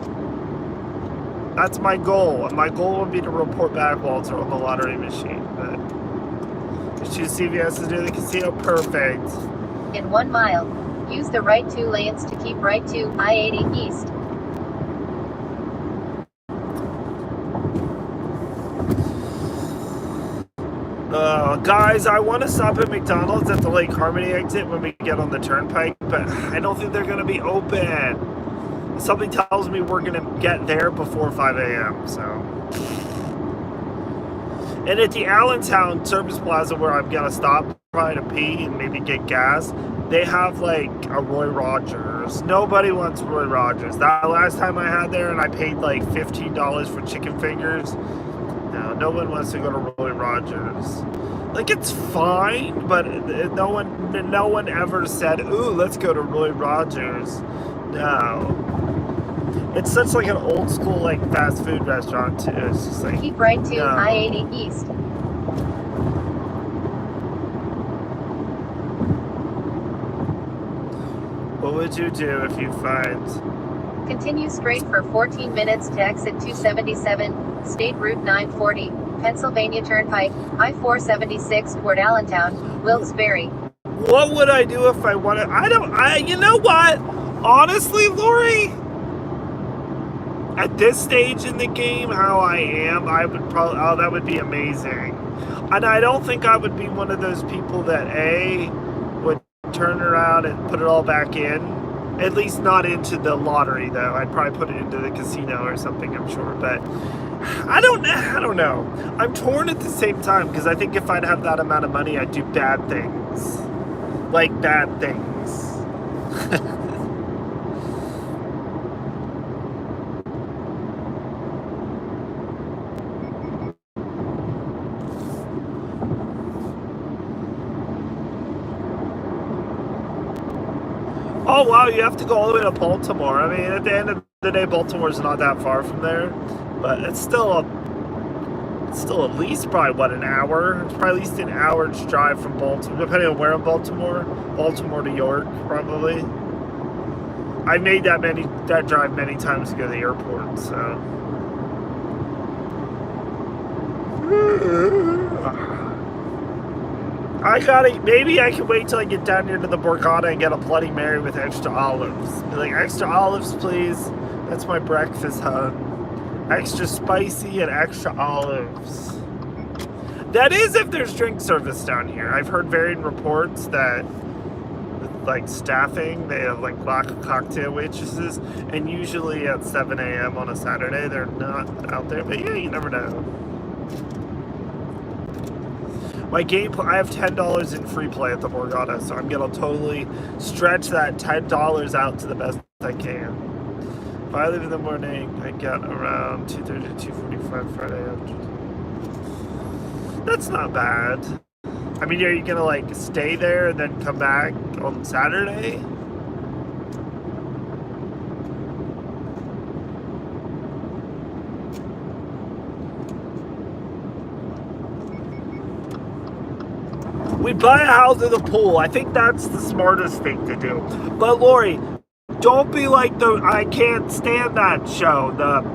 [SPEAKER 1] That's my goal. My goal would be to report back, Walter, on the lottery machine, but... Choose CVS to do the casino. Perfect.
[SPEAKER 2] In 1 mile, use the right 2 lanes to keep right to I-80 East.
[SPEAKER 1] Guys, I want to stop at McDonald's at the Lake Harmony exit when we get on the turnpike, but I don't think they're going to be open. Something tells me we're going to get there before 5 a.m., so. And at the Allentown Service Plaza where I'm going to stop, try to pee and maybe get gas, they have like a Roy Rogers. Nobody wants Roy Rogers. That last time I had there and I paid like $15 for chicken fingers. No one wants to go to Roy Rogers. Like, it's fine, but no one ever said, ooh, let's go to Roy Rogers. No. It's such like an old school like fast food restaurant too. It's just like,
[SPEAKER 2] keep right to
[SPEAKER 1] no.
[SPEAKER 2] I-80 East.
[SPEAKER 1] What would you do if you find?
[SPEAKER 2] Continue straight for 14 minutes to exit 277, State Route 940, Pennsylvania Turnpike, I-476 toward Allentown, Wilkes-Barre.
[SPEAKER 1] What would I do if I wanted? You know what? Honestly, Lori, at this stage in the game, how I am, I would probably, that would be amazing. And I don't think I would be one of those people that, would turn around and put it all back in. At least not into the lottery, though. I'd probably put it into the casino or something, I'm sure. But I don't know. I'm torn at the same time, because I think if I'd have that amount of money, I'd do bad things. Like bad things. Oh, wow, you have to go all the way to Baltimore. I mean, at the end of the day, Baltimore's not that far from there. But it's still at least probably, an hour? It's probably at least an hour's drive from Baltimore, depending on where in Baltimore. Baltimore to York, probably. I made that drive many times to go to the airport, so. Maybe I can wait till I get down here to the Borgata and get a Bloody Mary with extra olives. Be like, extra olives, please. That's my breakfast, hun. Extra spicy and extra olives. That is if there's drink service down here. I've heard varying reports that with like staffing, they have like black cocktail waitresses, and usually at 7 a.m. on a Saturday, they're not out there. But yeah, you never know. My game plan, I have $10 in free play at the Borgata, so I'm gonna totally stretch that $10 out to the best I can. If I leave in the morning, I get around 2:30 to 2:45 Friday afternoon. That's not bad. I mean, are you gonna like stay there and then come back on Saturday? We buy a house with a pool. I think that's the smartest thing to do. But Lori, don't be like I can't stand that show.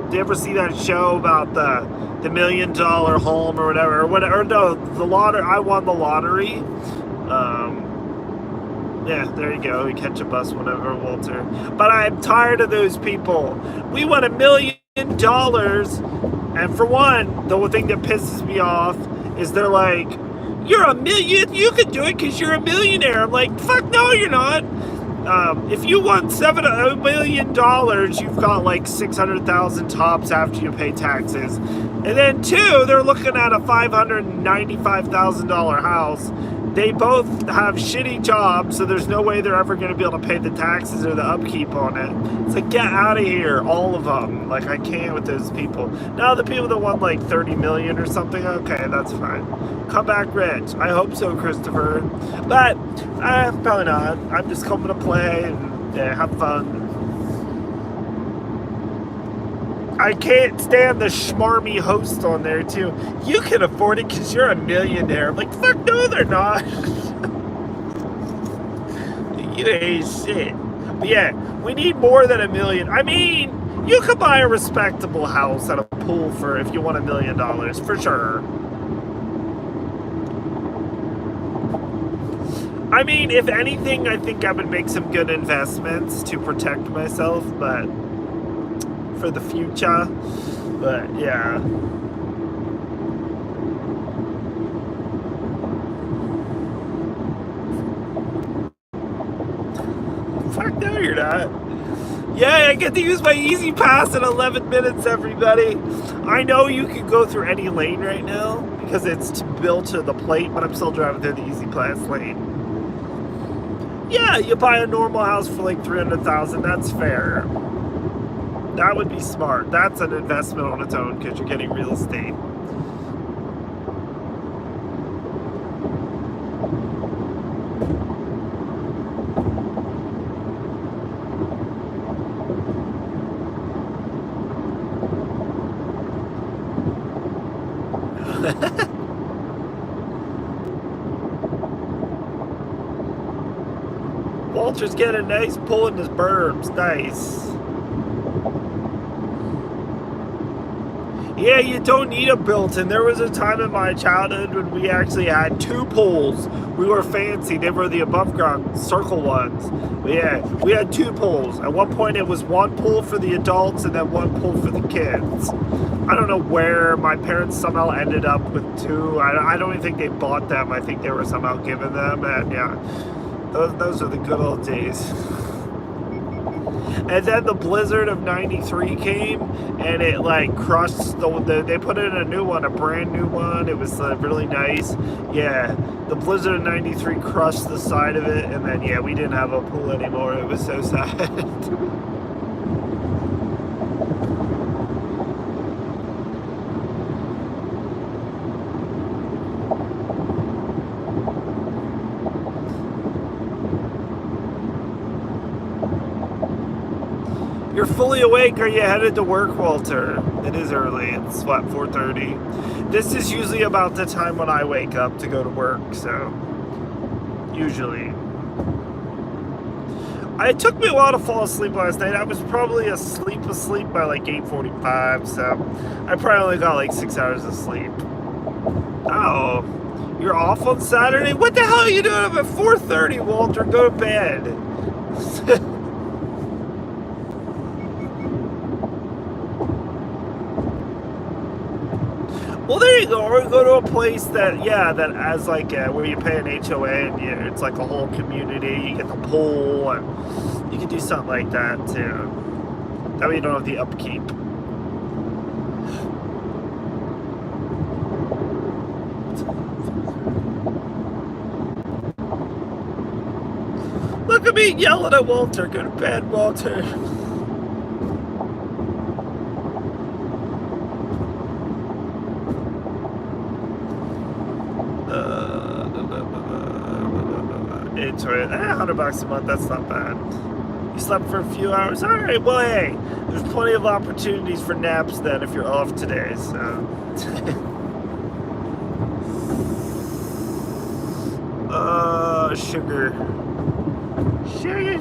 [SPEAKER 1] Do you ever see that show about the $1 million home or whatever? Or no, the lottery. I won the lottery. Yeah, there you go. We catch a bus whenever, Walter. But I'm tired of those people. We won $1 million, and for one, the thing that pisses me off is they're like, you're a million, you can do it because you're a millionaire. I'm like, fuck no, you're not. If you won $1 million, you've got like 600,000 tops after you pay taxes. And then two, they're looking at a $595,000 house. They both have shitty jobs, so there's no way they're ever going to be able to pay the taxes or the upkeep on it. It's like, get out of here, all of them. Like, I can't with those people. Now, the people that won like 30 million or something, okay, that's fine. Come back rich. I hope so, Christopher. But, probably not. I'm just coming to play and have fun. I can't stand the schmarmy host on there, too. You can afford it because you're a millionaire. I'm like, fuck no, they're not. You ain't shit. But yeah, we need more than $1 million. I mean, you could buy a respectable house at a pool for if you want $1 million, for sure. I mean, if anything, I think I would make some good investments to protect myself, but for the future. But yeah. Yeah, I get to use my Easy Pass in 11 minutes, everybody. I know you can go through any lane right now because it's built to the plate, but I'm still driving through the Easy Pass lane. Yeah, you buy a normal house for like $300,000. That's fair. That would be smart. That's an investment on its own because you're getting real estate. Walter's getting a nice pull in his burbs. Nice. Yeah, you don't need a built-in. There was a time in my childhood when we actually had 2 pools. We were fancy. They were the above-ground circle ones. But yeah, we had 2 pools. At one point, it was 1 pool for the adults and then 1 pool for the kids. I don't know where my parents somehow ended up with 2. I don't even think they bought them. I think they were somehow given them. And yeah, those are the good old days. And then the blizzard of '93 came, and it like crushed they put in a new one, a brand new one. It was really nice. Yeah, the blizzard of '93 crushed the side of it, and then yeah, we didn't have a pool anymore. It was so sad. You're fully awake. Are you headed to work, Walter? It is early. It's what, 4:30? This is usually about the time when I wake up to go to work, so usually. It took me a while to fall asleep last night. I was probably asleep by like 8:45, so I probably only got like 6 hours of sleep. Oh, you're off on Saturday? What the hell are you doing up at 4:30, Walter? Go to bed. Well, there you go. Or go to a place that, yeah, that has like where you pay an HOA and it's like a whole community. You get the pool, and you can do something like that too. That way you don't have the upkeep. Look at me yelling at Walter. Go to bed, Walter. It's right. $100 a month. That's not bad. You slept for a few hours. All right. Well, hey, there's plenty of opportunities for naps then if you're off today. So. Sugar. Sugar.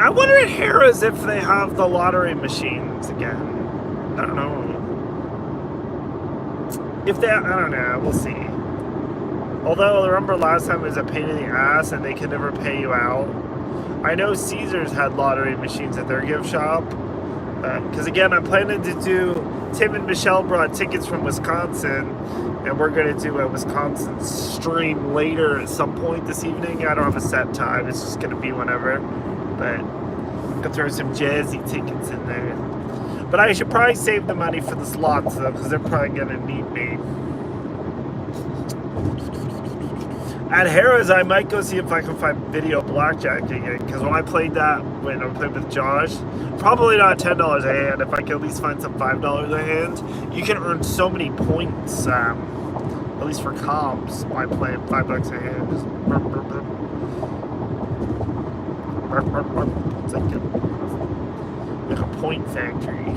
[SPEAKER 1] I wonder at Harrah's if they have the lottery machines again. I don't know. If they, I don't know, we'll see. Although, I remember last time it was a pain in the ass and they could never pay you out. I know Caesars had lottery machines at their gift shop. Because again, I'm planning to do, Tim and Michelle brought tickets from Wisconsin, and we're going to do a Wisconsin stream later at some point this evening. I don't have a set time, it's just going to be whenever. But I'm going to throw some jazzy tickets in there. But I should probably save the money for the slots though, because they're probably going to need me. At Harrah's, I might go see if I can find video blackjacking it, because when I played with Josh, probably not $10 a hand. If I can at least find some $5 a hand, you can earn so many points, at least for comps, by playing $5 a hand. Just burp, burp, burp. Burp, burp, burp. It's like a point factory.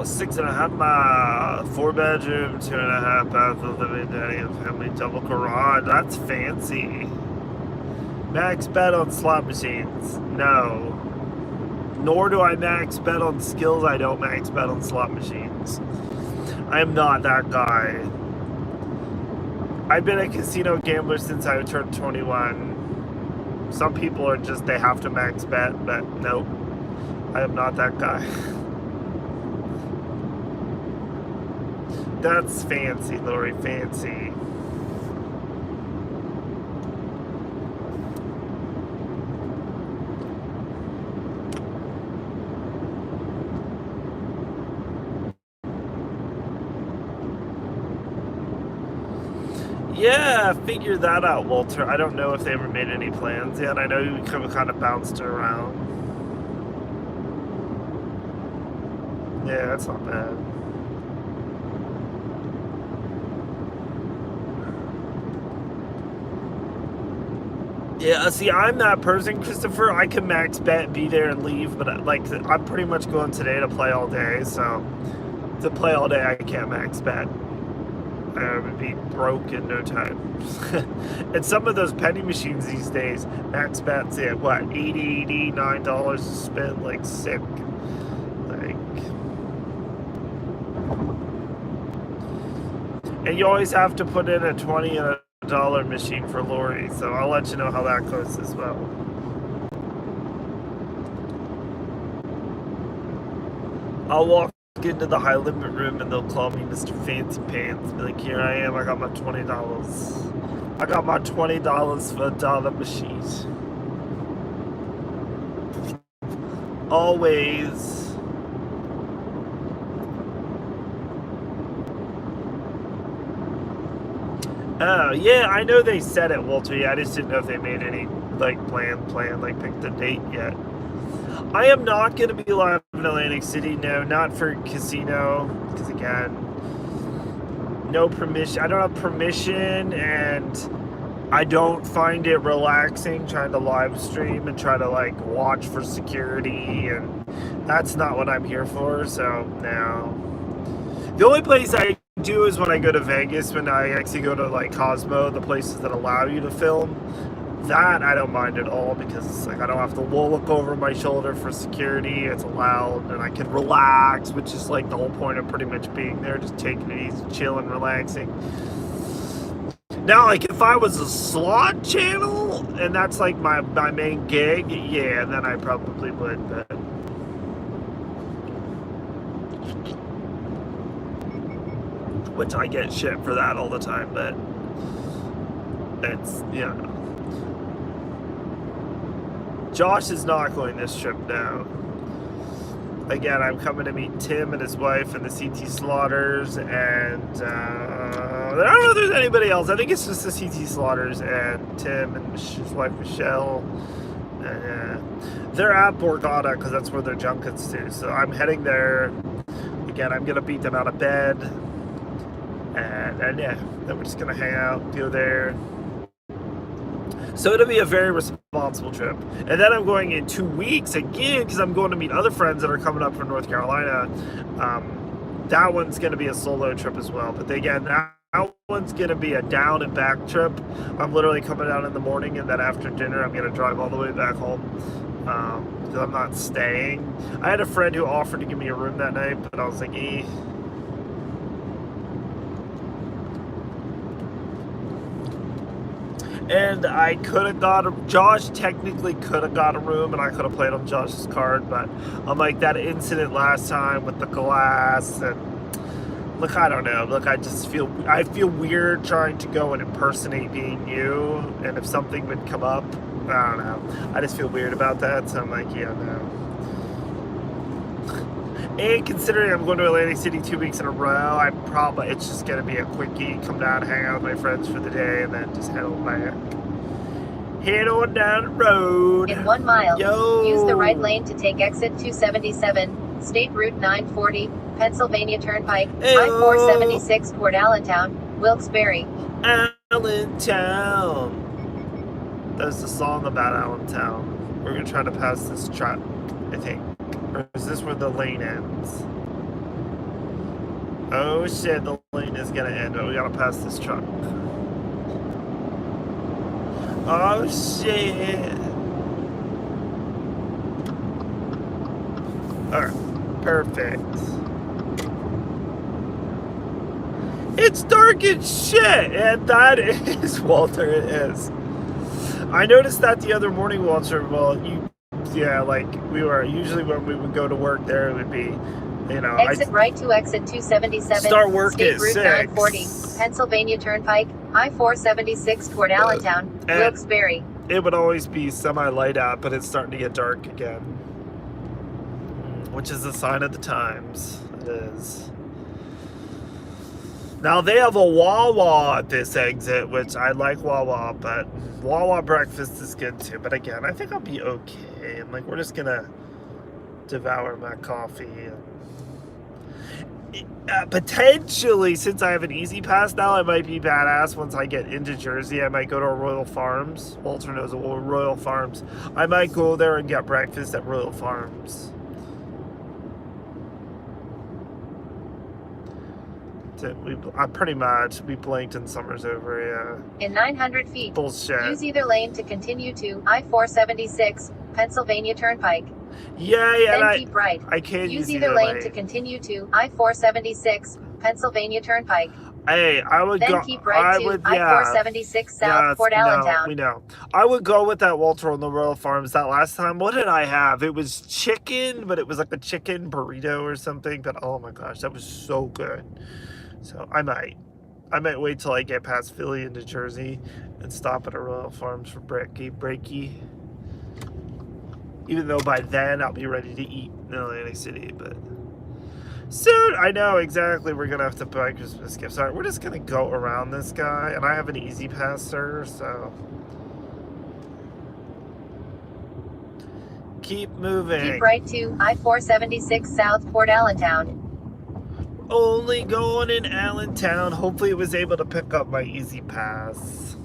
[SPEAKER 1] Six and a half mile, 4-bedroom, 2.5 bathroom, living dining, family double garage. That's fancy. Max bet on slot machines? No. Nor do I max bet on skills. I don't max bet on slot machines. I am not that guy. I've been a casino gambler since I turned 21. Some people are just, they have to max bet, but nope, I am not that guy. That's fancy, Lori, fancy. Yeah, figure that out, Walter. I don't know if they ever made any plans yet. I know you kind of bounced around. Yeah, that's not bad. Yeah, see, I'm that person, Christopher. I can max bet, be there, and leave, but like, I'm pretty much going today to play all day, so to play all day, I can't max bet. I would be broke in no time. And some of those penny machines these days, max bets at what, $80, $89 to spend, like sick. Like, and you always have to put in a $20 and a $1 machine for Lori, so I'll let you know how that goes as well. I'll walk into the high limit room and they'll call me Mr. Fancy Pants. Be like, here I am, I got my $20. I got my $20 for a dollar machine. Always. Oh, yeah, I know they said it, Walter. Yeah, I just didn't know if they made any, like, plan, like, picked a date yet. I am not going to be live in Atlantic City, no, not for casino, because again, no permission. I don't have permission, and I don't find it relaxing trying to live stream and try to, like, watch for security, and that's not what I'm here for, so, no. The only place I do is when I go to Vegas, when I actually go to, like, Cosmo, the places that allow you to film. That I don't mind at all, because it's like I don't have to look over my shoulder for security. It's allowed, and I can relax, which is like the whole point of pretty much being there, just taking it easy, chilling, relaxing. Now, like if I was a slot channel and that's like my main gig, yeah, then I probably would. But which I get shit for that all the time, but it's, you know. Josh is not going this trip now. Again, I'm coming to meet Tim and his wife and the CT Slaughters, and I don't know if there's anybody else. I think it's just the CT Slaughters and Tim and his wife Michelle. They're at Borgata because that's where their junkets do. So I'm heading there. Again, I'm gonna beat them out of bed, and yeah, then we're just gonna hang out, go there. So it'll be a very responsible trip. And then I'm going in 2 weeks again, because I'm going to meet other friends that are coming up from North Carolina. That one's going to be a solo trip as well. But again, that one's going to be a down and back trip. I'm literally coming down in the morning, and then after dinner, I'm going to drive all the way back home. Because I'm not staying. I had a friend who offered to give me a room that night, but I was like, eh. And I could have got Josh technically could have got a room, and I could have played on Josh's card, but I'm like, that incident last time with the glass, and look, I don't know. Look, I feel weird trying to go and impersonate being you, and if something would come up, I don't know. I just feel weird about that, so I'm like, yeah, no. And considering I'm going to Atlantic City 2 weeks in a row, it's just going to be a quickie, come down, hang out with my friends for the day, and then just head on back. Head on down the road.
[SPEAKER 2] In 1 mile,
[SPEAKER 1] Yo.
[SPEAKER 2] Use the right lane to take exit 277, State Route 940, Pennsylvania Turnpike, I-476 toward Allentown, Wilkes-Barre.
[SPEAKER 1] Allentown. There's a song about Allentown. We're going to try to pass this truck, I think. Or is this where the lane ends? Oh shit, the lane is gonna end, but we gotta pass this truck. Oh shit. Alright, perfect. It's dark as shit, and that is, Walter, it is. I noticed that the other morning, Walter. Well, yeah, like we were usually when we would go to work there, it would be,
[SPEAKER 2] Exit right to exit 277.
[SPEAKER 1] Start work
[SPEAKER 2] State
[SPEAKER 1] at
[SPEAKER 2] Route 940,
[SPEAKER 1] 6.
[SPEAKER 2] Pennsylvania Turnpike, I-476 toward Allentown, Wilkes-Barre.
[SPEAKER 1] It would always be semi-light out, but it's starting to get dark again, which is a sign of the times. It is. Now they have a Wawa at this exit, which I like Wawa, but Wawa breakfast is good too. But again, I think I'll be okay. And like, we're just gonna devour my coffee. Potentially, since I have an easy pass now, I might be badass once I get into Jersey. I might go to Royal Farms. Walter knows Royal Farms. I might go there and get breakfast at Royal Farms. Pretty much, we blinked and summer's over, yeah.
[SPEAKER 2] In 900 feet,
[SPEAKER 1] bullshit.
[SPEAKER 2] Use either lane to continue to I-476, Pennsylvania Turnpike.
[SPEAKER 1] Yeah,
[SPEAKER 2] Then keep right.
[SPEAKER 1] I can't
[SPEAKER 2] use either lane to continue to I-476, Pennsylvania Turnpike.
[SPEAKER 1] Hey, I would
[SPEAKER 2] then
[SPEAKER 1] go.
[SPEAKER 2] Keep right to I-476 South Fort Allentown.
[SPEAKER 1] We know. I would go with that, Walter, on the Royal Farms. That last time, what did I have? It was chicken, but it was like a chicken burrito or something. But oh my gosh, that was so good. So I might wait till I get past Philly into Jersey and stop at a Royal Farms for breaky. Even though by then I'll be ready to eat in Atlantic City, but soon, I know exactly, we're gonna have to buy Christmas gifts. All right, we're just gonna go around this guy, and I have an easy pass, sir, so keep moving.
[SPEAKER 2] Keep right to I-476 South Fort Allentown.
[SPEAKER 1] Only going in Allentown. Hopefully it was able to pick up my easy pass.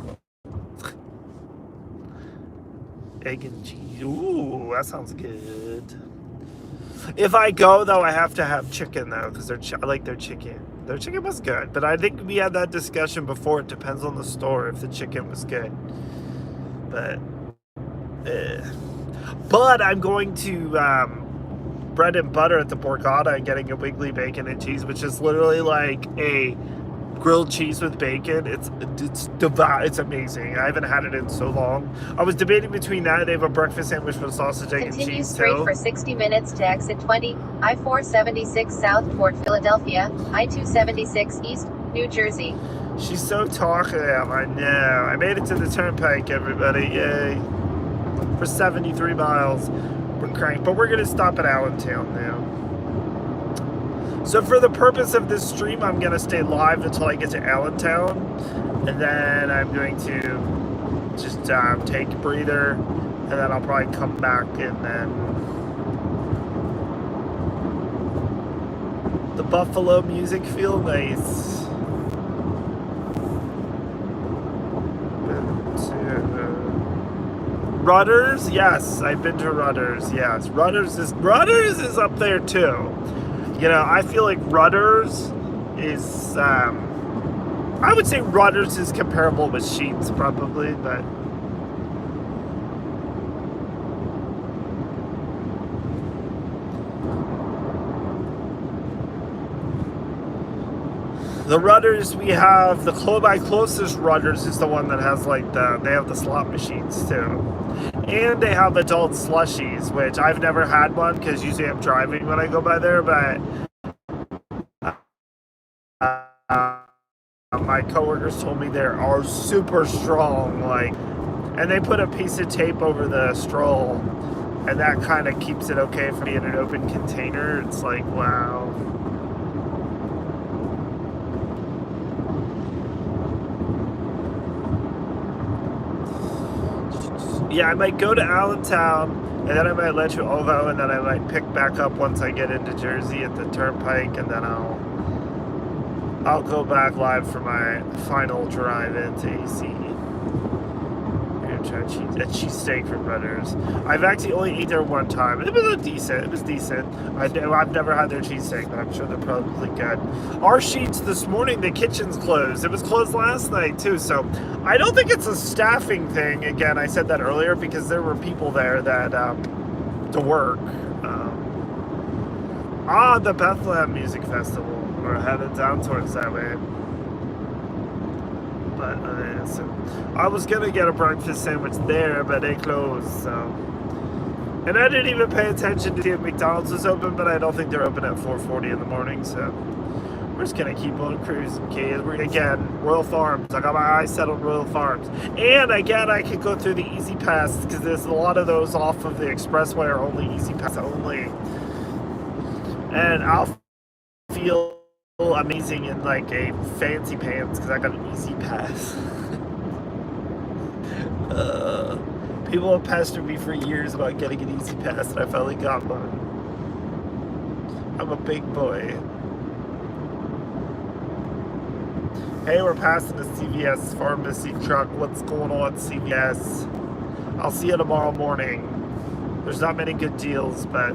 [SPEAKER 1] Egg and cheese. Ooh, that sounds good. If I go, though, I have to have chicken, though, because I like their chicken. Their chicken was good, but I think we had that discussion before. It depends on the store if the chicken was good. But I'm going to bread and butter at the Borgata and getting a Wiggly bacon and cheese, which is literally like a grilled cheese with bacon. It's amazing. I haven't had it in so long. I was debating between that. They have a breakfast sandwich with sausage, egg, and cheese.
[SPEAKER 2] Continue straight for 60 minutes to exit 20, I-476 South Fort Philadelphia, I-276 East, New Jersey.
[SPEAKER 1] She's so talkative. I know. I made it to the turnpike, everybody. Yay. For 73 miles. We're cranked, but we're going to stop at Allentown now. So for the purpose of this stream, I'm going to stay live until I get to Allentown. And then I'm going to just take a breather. And then I'll probably come back and then... The Buffalo music feel nice. Rudders? Yes, I've been to Rudders. Yes, Rudders is up there too. You know, I feel like Rudders is, I would say Rudders is comparable with Sheetz probably, but the Rudders we have, my closest Rudders is the one that has like they have the slot machines too. And they have adult slushies, which I've never had one because usually I'm driving when I go by there, but my coworkers told me they are super strong, like, and they put a piece of tape over the stroll, and that kind of keeps it okay for me in an open container. It's like, wow. Yeah, I might go to Allentown, and then I might let you Ovo, and then I might pick back up once I get into Jersey at the turnpike, and then I'll go back live for my final drive into AC. I'm gonna try a cheesesteak from Rudders. I've actually only ate there one time. It was decent. I've never had their cheesesteak, but I'm sure they're probably good. Our Sheetz this morning, the kitchen's closed. It was closed last night too, so I don't think it's a staffing thing. Again, I said that earlier because there were people there that to work. The Bethlehem Music Festival. We're headed down towards that way. But so I was gonna get a breakfast sandwich there, but they closed. So, and I didn't even pay attention to see if McDonald's was open, but I don't think they're open at 4:40 in the morning. So we're just gonna keep on cruising, kids. We're again Royal Farms. I got my eyes set on Royal Farms, and again I could go through the Easy Pass because there's a lot of those off of the expressway are only Easy Pass only, and I'll feel amazing in like a fancy pants because I got an Easy Pass. People have pestered me for years about getting an Easy Pass, and I finally got one. I'm a big boy. Hey, we're passing the CVS pharmacy truck. What's going on, CVS? I'll see you tomorrow morning. There's not many good deals, but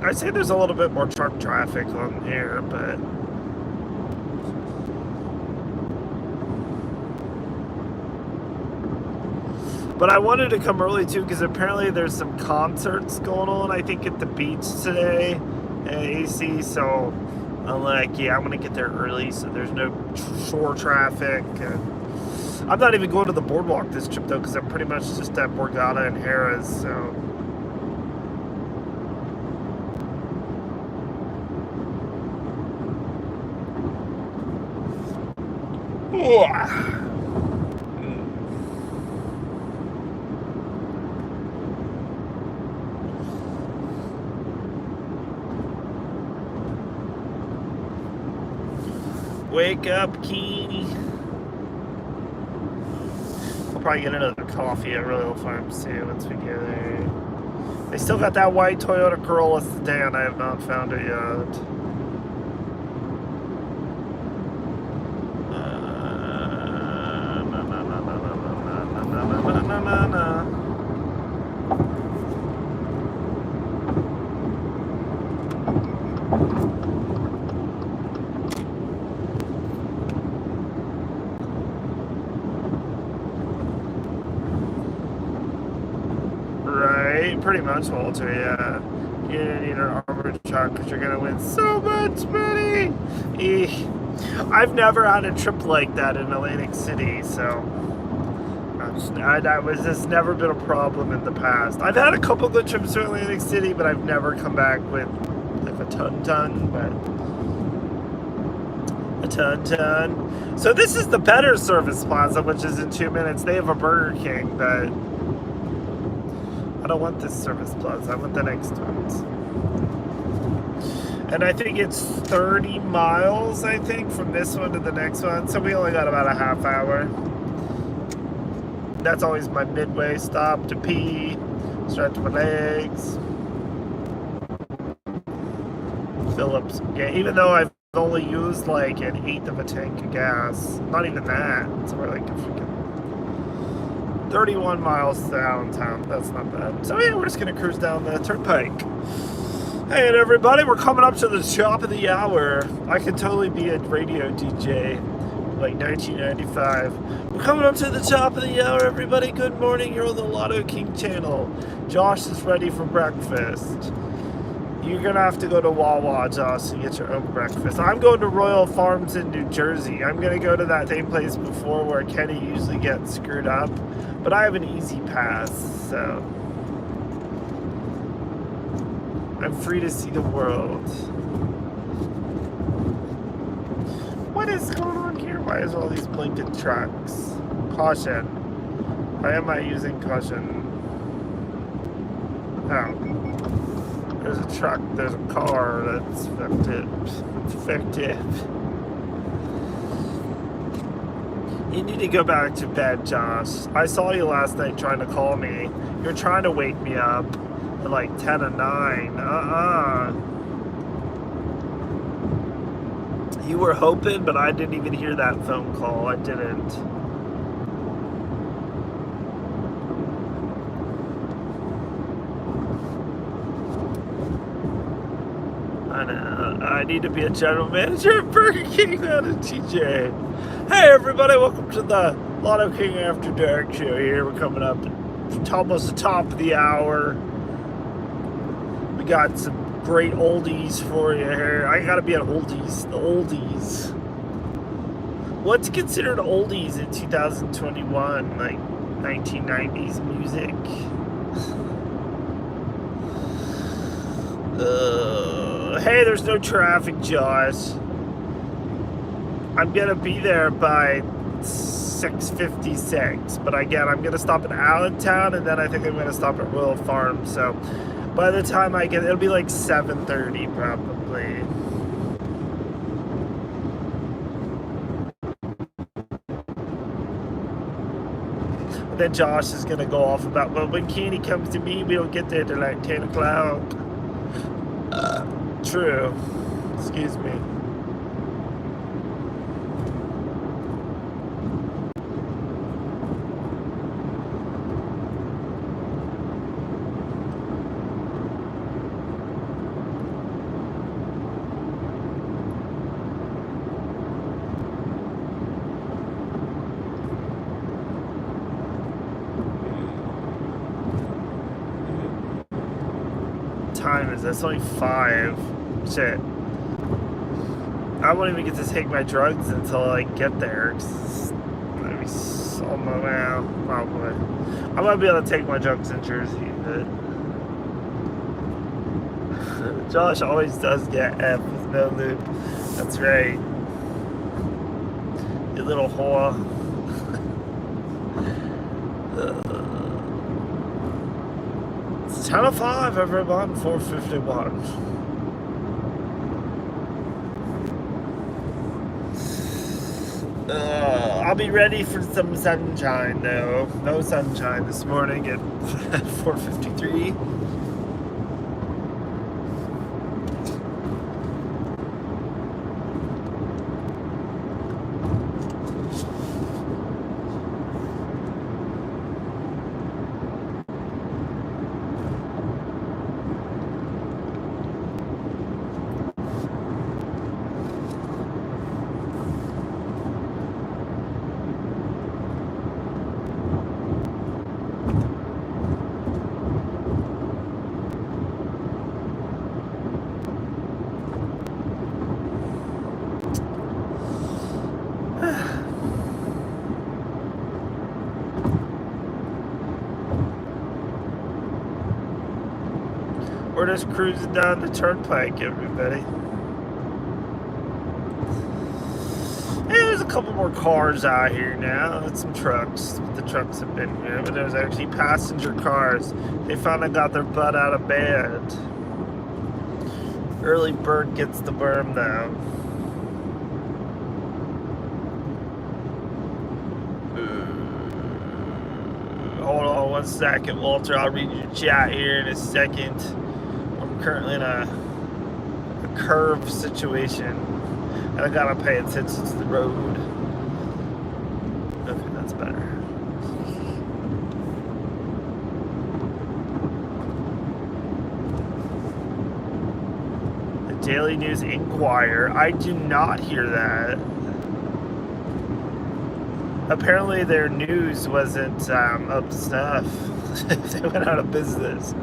[SPEAKER 1] I'd say there's a little bit more truck traffic on here, but I wanted to come early too because apparently there's some concerts going on, I think, at the beach today at AC. So I'm like, yeah, I'm gonna get there early so there's no shore traffic. I'm not even going to the boardwalk this trip though because I'm pretty much just at Borgata and Harrah's. So. Wake up, Key. I'll probably get another coffee at Royal Farms too once we get there. They still got that white Toyota Corolla sedan. I have not found it yet. Pretty much, Walter, yeah. You're gonna need an armored truck because you're gonna win so much money. I've never had a trip like that in Atlantic City, so that's never been a problem in the past. I've had a couple good trips to Atlantic City, but I've never come back with like a ton, but a ton. So this is the better service plaza, which is in 2 minutes. They have a Burger King, but I don't want this service plaza. I want the next ones. And I think it's 30 miles, I think, from this one to the next one. So we only got about a half hour. That's always my midway stop to pee, stretch my legs, fill up some gas. Even though I've only used like an eighth of a tank of gas. Not even that. It's more like a freaking 31 miles to Allentown. That's not bad. So yeah, we're just gonna cruise down the turnpike. Hey everybody, we're coming up to the top of the hour. I could totally be a radio DJ like 1995. We're coming up to the top of the hour, everybody. Good morning. You're on the Lotto King channel. Josh is ready for breakfast. You're gonna have to go to Wawa, Josh, and get your own breakfast. I'm going to Royal Farms in New Jersey. I'm gonna go to that same place before where Kenny usually gets screwed up, but I have an Easy Pass, so I'm free to see the world. What is going on here? Why is all these blinking trucks? Caution. Why am I using caution? Oh. There's a truck, there's a car that's effective. You need to go back to bed, Josh. I saw you last night trying to call me. You're trying to wake me up at like 10 or 9. You were hoping, but I didn't even hear that phone call. I didn't. I I need to be a general manager of Burger King, not a TJ. Hey everybody, welcome to the Lotto King After Dark show here. We're coming up to almost the top of the hour. We got some great oldies for you here. I gotta be an oldies, the oldies. What's considered oldies in 2021? Like 1990s music? Hey, there's no traffic, Josh. I'm gonna be there by 6:56, but again, I'm gonna stop in Allentown, and then I think I'm gonna stop at Royal Farm. So by the time I get, it'll be like 7:30 probably. And then Josh is gonna go off about, well, when Kenny comes to me, we don't get there till like 10 o'clock. True. Excuse me. Time is that's only 5. Shit. I won't even get to take my drugs until I get there. Maybe well, probably. I might be able to take my drugs in Jersey, but Josh always does get F with no lube. That's right. You little whore. It's 10:05, everyone. 4:51. I'll be ready for some sunshine, though. No sunshine this morning at 4:53. We're just cruising down the turnpike, everybody. Hey, there's a couple more cars out here now. It's some trucks. The trucks have been here, but there's actually passenger cars. They finally got their butt out of bed. Early bird gets the worm, though. Hold on one second, Walter. I'll read your chat here in a second. I'm currently in a curve situation, and I gotta pay attention to the road. Okay, that's better. The Daily News Inquirer. I do not hear that. Apparently their news wasn't up to snuff. They went out of business.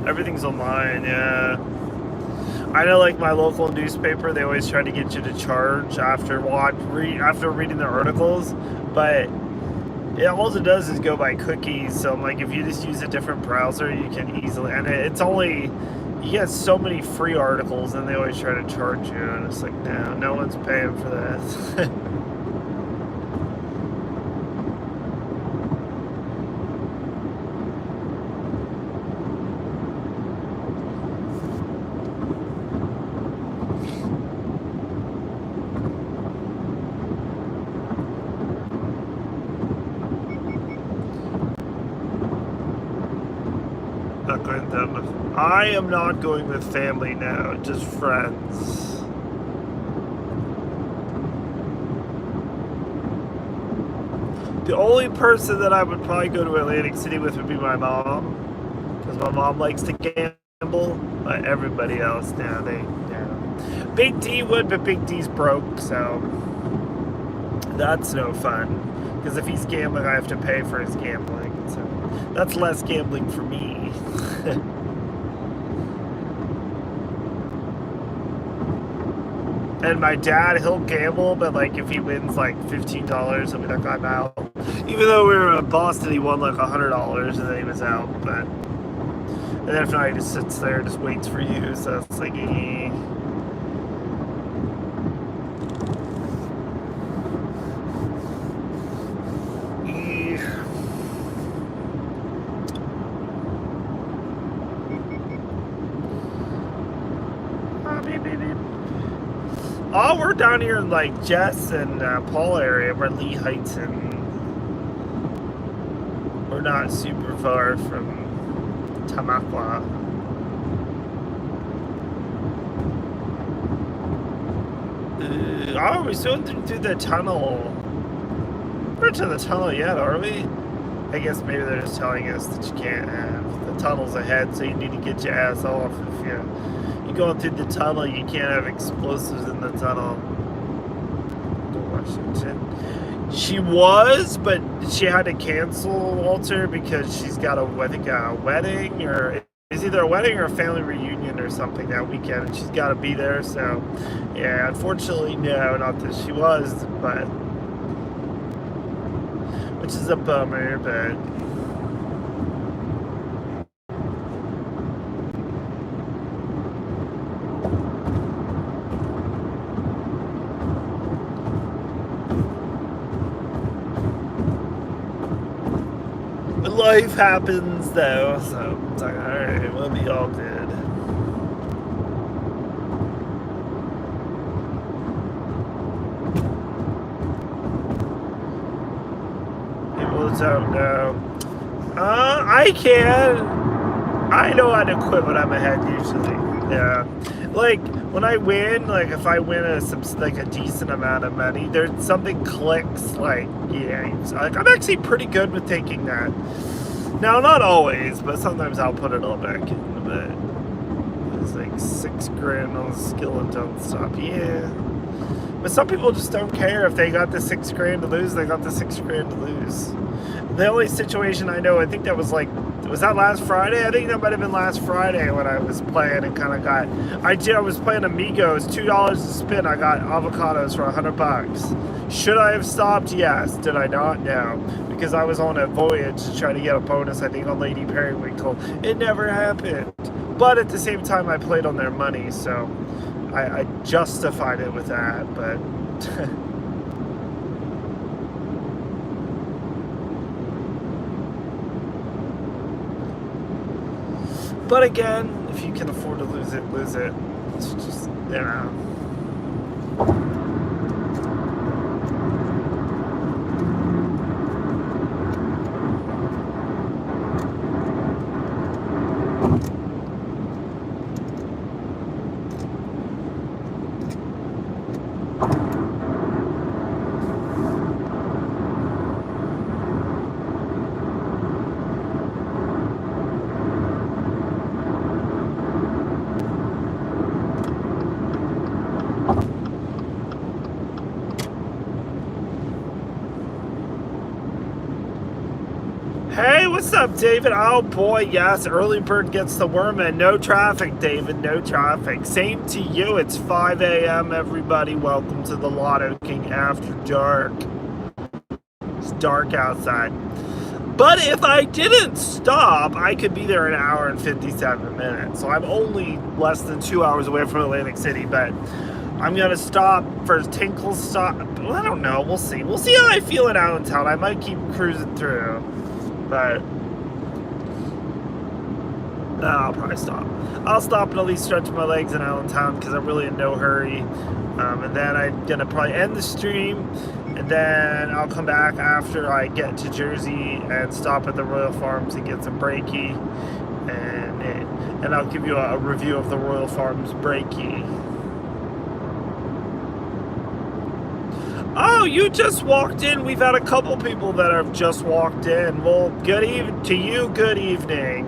[SPEAKER 1] Everything's online, yeah. I know, like my local newspaper, they always try to get you to charge after reading the articles, but all it does is go by cookies. So like, if you just use a different browser, you can easily, and it's only, you get so many free articles, and they always try to charge you, and it's like, no one's paying for that. not going with them. I am not going with family now, just friends. The only person that I would probably go to Atlantic City with would be my mom, because my mom likes to gamble, but everybody else, Big D would, but Big D's broke, so that's no fun, because if he's gambling, I have to pay for his gambling, so that's less gambling for me. And my dad, he'll gamble, but like if he wins like $15, he'll be like, I'm out. Even though we were in Boston, he won like $100 and then he was out. But and then if not, he just sits there and just waits for you. So it's like, Oh, we're down here in like Jess and Paul area. We're Lee Heights, and we're not super far from Tamaqua. Oh, we're still through the tunnel. We're to the tunnel yet, are we? I guess maybe they're just telling us that you can't have the tunnels ahead, so you need to get your ass off if you're going through the tunnel. You can't have explosives in the tunnel. Washington. She was, but she had to cancel, Walter, because she's got a wedding, or it's either a wedding or a family reunion or something that weekend, and she's got to be there. So, yeah, unfortunately, no, not that she was, but which is a bummer, but. Life happens though, so it's like, alright, we'll be all good. People don't know. I can. I know how to quit when I'm ahead usually. Yeah. Like when I win, like if I win a decent amount of money, there's something clicks. Like like I'm actually pretty good with taking that. Now not always, but sometimes I'll put it all back in. But it's like $6,000 on the skill and don't stop. Yeah. But some people just don't care if they got the $6,000 to lose. They got the $6,000 to lose. The only situation I know, I think that was that last Friday? I think that might have been last Friday when I was playing and kind of got. I was playing Amigos, $2 to spin. I got avocados for $100. Should I have stopped? Yes. Did I not? No. Because I was on a voyage to try to get a bonus, I think, on Lady Periwinkle. It never happened. But at the same time, I played on their money, so I justified it with that, but. But again, if you can afford to lose it, lose it. It's just, Hey, what's up, David? Oh boy, yes, early bird gets the worm, and no traffic, David, no traffic. Same to you. It's 5 a.m. everybody. Welcome to the Lotto King After Dark. It's dark outside. But if I didn't stop, I could be there an hour and 57 minutes. So I'm only less than 2 hours away from Atlantic City, but I'm going to stop for Tinkle's stop. Well, I don't know. We'll see. We'll see how I feel in Allentown. I might keep cruising through. But no, I'll probably stop. I'll stop and at least stretch my legs in Allentown because I'm really in no hurry. And then I'm going to probably end the stream. And then I'll come back after I get to Jersey and stop at the Royal Farms and get some brakey. and I'll give you a review of the Royal Farms Breakie. Oh, you just walked in. We've had a couple people that have just walked in. Well, good evening to you. Good evening.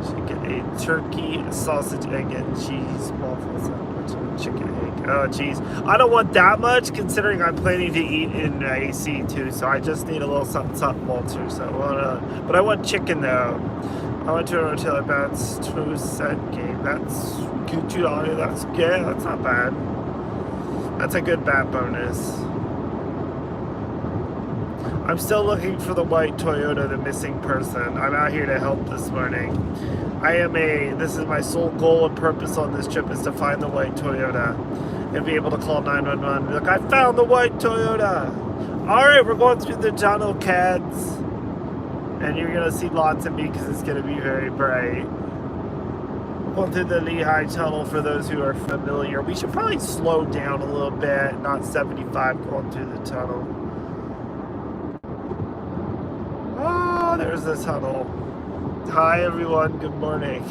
[SPEAKER 1] Chicken, a turkey, sausage, egg, and cheese waffle sandwich, chicken, egg. Oh, cheese. I don't want that much, considering I'm planning to eat in AC too. So I just need a little something, Walter. So, but I want chicken though. I went to a hotel. That's 2 cent game. That's $2. That's good. That's not bad. That's a good bat bonus. I'm still looking for the white Toyota, the missing person. I'm out here to help this morning. This is my sole goal and purpose on this trip is to find the white Toyota and be able to call 911. Look, I found the white Toyota. All right, we're going through the tunnel, cats. And you're gonna see lots of me because it's gonna be very bright. Going through the Lehigh Tunnel for those who are familiar. We should probably slow down a little bit, not 75 going through the tunnel. Oh, there's the tunnel. Hi everyone, good morning.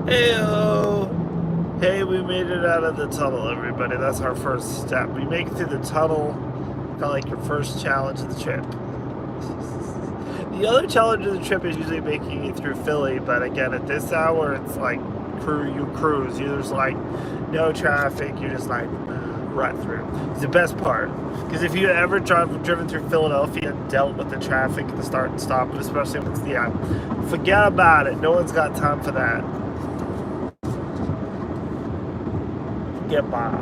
[SPEAKER 1] Heyo! Hey, we made it out of the tunnel, everybody. That's our first step. We make it through the tunnel, kind of like your first challenge of the trip. The other challenge of the trip is usually making it through Philly, but again, at this hour, it's like you cruise. There's like no traffic. You just like right through. It's the best part. Because if you ever driven through Philadelphia and dealt with the traffic at the start and stop, especially if it's forget about it. No one's got time for that. Get by.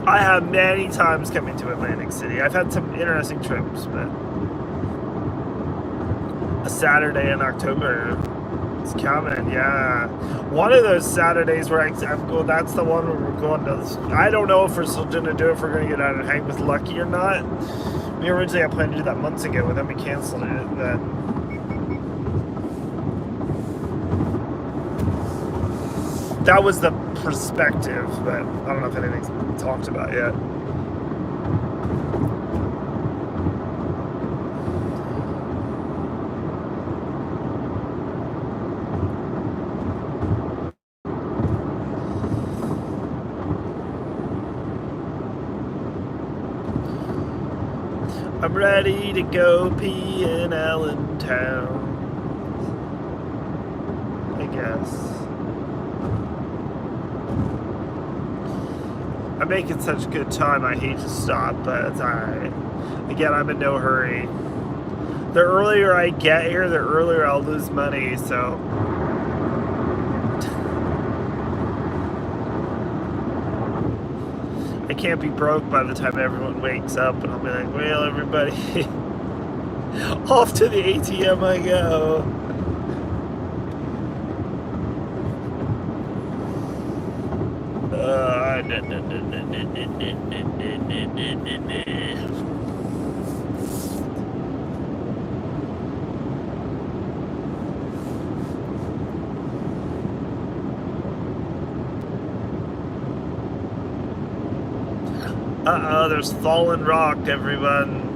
[SPEAKER 1] I have many times coming to Atlantic City. I've had some interesting trips, but a Saturday in October is coming, yeah. One of those Saturdays where I'm going, that's the one where we're going to, I don't know if we're still going to do it, if we're going to get out and hang with Lucky or not. We originally had planned to do that months ago, but then we canceled it. Then that was the perspective, but I don't know if anything's been talked about yet. I'm ready to go pee in Allentown, I guess. I'm making such good time, I hate to stop, but it's alright. Again, I'm in no hurry. The earlier I get here, the earlier I'll lose money, so. I can't be broke by the time everyone wakes up, and I'll be like, well, everybody, off to the ATM I go. Uh-oh, there's fallen rock, everyone.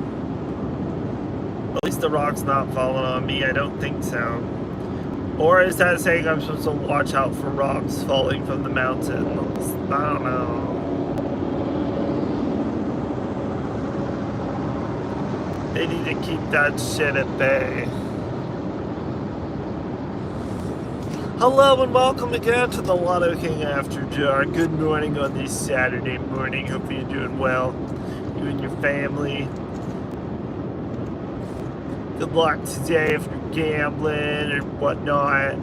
[SPEAKER 1] At least the rock's not falling on me, I don't think so. Or is that saying I'm supposed to watch out for rocks falling from the mountains? I don't know. They need to keep that shit at bay. Hello and welcome again to the Lotto King After Dark. Good morning on this Saturday morning. Hope you're doing well. You and your family. Good luck today if you're gambling or whatnot.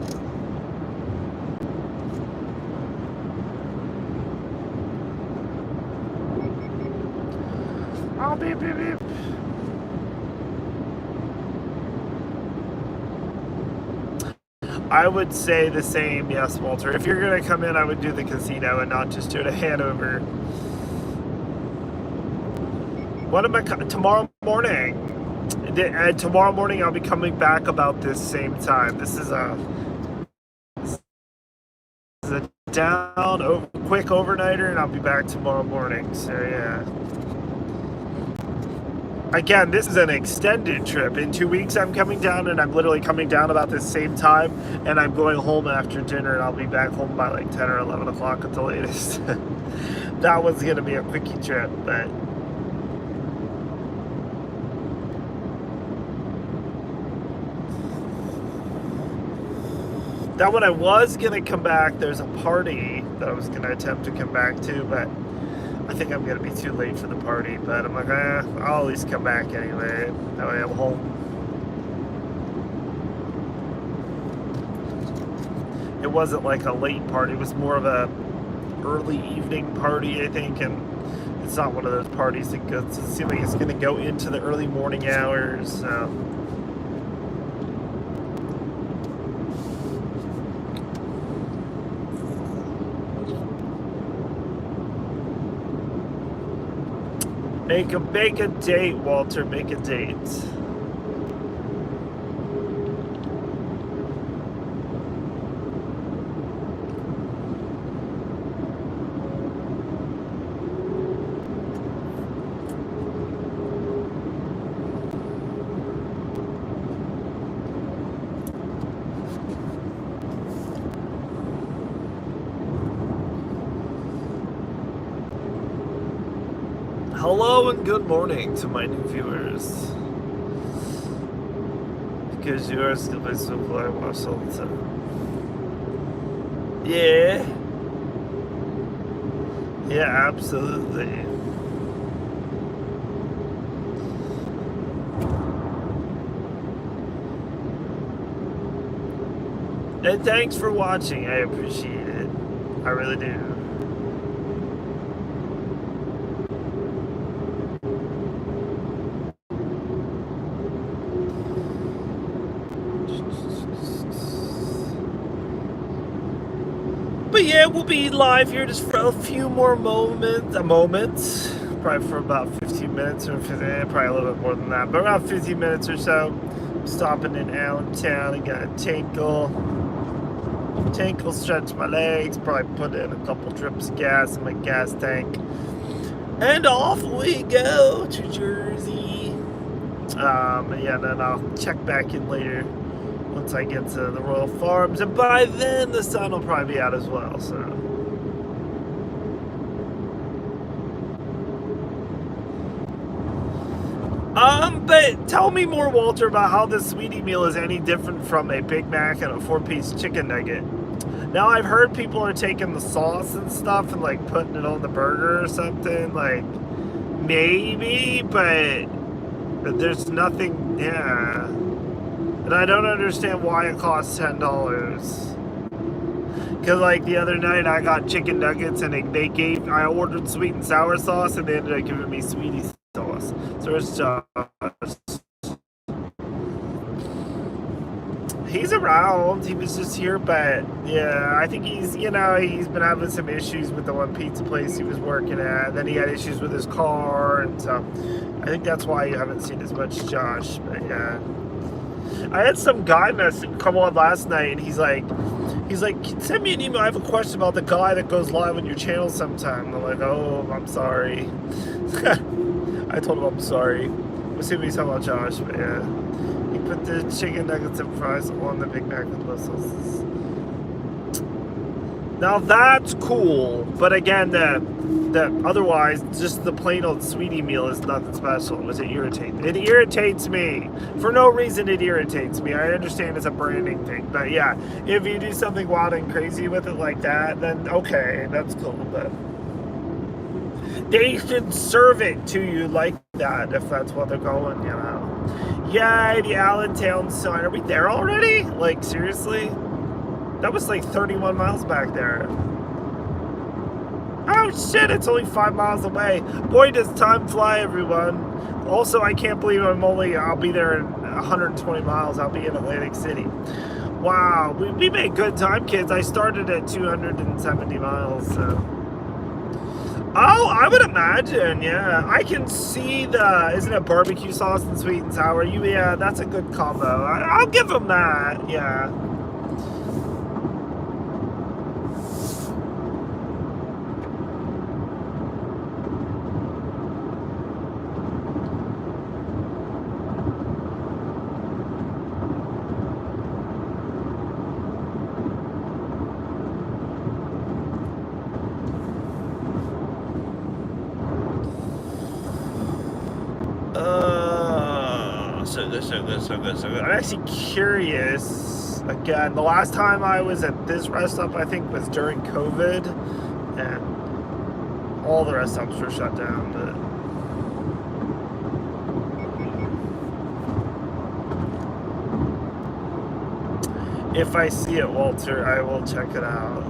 [SPEAKER 1] Oh, beep, beep, beep. I would say the same, yes, Walter. If you're going to come in, I would do the casino and not just do it at Hanover. What am I... Tomorrow morning. Tomorrow morning, I'll be coming back about this same time. This is a quick overnighter, and I'll be back tomorrow morning. So, yeah. Again, this is an extended trip. In 2 weeks, I'm coming down, and I'm literally coming down about the same time, and I'm going home after dinner, and I'll be back home by like 10 or 11 o'clock at the latest. That was going to be a quickie trip, but... Now, when I was going to come back, there's a party that I was going to attempt to come back to, but I think I'm going to be too late for the party. But I'm like, I'll at least come back anyway. That way I'm home. It wasn't like a late party. It was more of a early evening party, I think, and it's not one of those parties that goes, it seems like it's going to go into the early morning hours, so... Make a date, Walter. Make a date. Hello and good morning to my new viewers. Because you are still my so cool, I watch all the time. Yeah. Yeah, absolutely. And thanks for watching. I appreciate it. I really do. But yeah, we'll be live here just for a few more moments, probably for about 15 minutes or 15, probably a little bit more than that, but around 15 minutes or so. I'm stopping in Allentown and got a tinkle, stretch my legs, probably put in a couple drips of gas in my gas tank, and off we go to Jersey. Yeah, then I'll check back in later once I get to the Royal Farms, and by then the sun will probably be out as well, so. But tell me more, Walter, about how the sweetie meal is any different from a Big Mac and a 4-piece chicken nugget. Now, I've heard people are taking the sauce and stuff and, like, putting it on the burger or something, like, maybe, but there's nothing, yeah. And I don't understand why it costs $10. Because, like, the other night I got chicken nuggets and I ordered sweet and sour sauce and they ended up giving me sweetie sauce. So it's just... He's around. He was just here, but yeah, I think he's been having some issues with the one pizza place he was working at. Then he had issues with his car, and so I think that's why you haven't seen as much Josh, but yeah. I had some guy come on last night, and he's like, send me an email. I have a question about the guy that goes live on your channel sometime. I'm like, oh, I'm sorry. I told him I'm sorry. We'll see what he's talking about, Josh, but yeah. He put the chicken nuggets and fries on the Big Mac with sauces. Now that's cool, but again, the otherwise, just the plain old sweetie meal is nothing special. It irritates me. For no reason it irritates me. I understand it's a branding thing, but yeah, if you do something wild and crazy with it like that, then okay, that's cool, but they should serve it to you like that if that's what they're going, you know. Yay, the Allentown sign. Are we there already? Like, seriously? That was like 31 miles back there. Oh shit, it's only 5 miles away. Boy, does time fly, everyone. Also, I can't believe I'll be there in 120 miles. I'll be in Atlantic City. Wow, we made good time, kids. I started at 270 miles, so. Oh, I would imagine, yeah. I can see isn't it barbecue sauce and sweet and sour? Yeah, that's a good combo. I'll give them that, yeah. So good. I'm actually curious. Again, the last time I was at this rest stop, I think, was during COVID, and all the rest stops were shut down. But if I see it, Walter, I will check it out.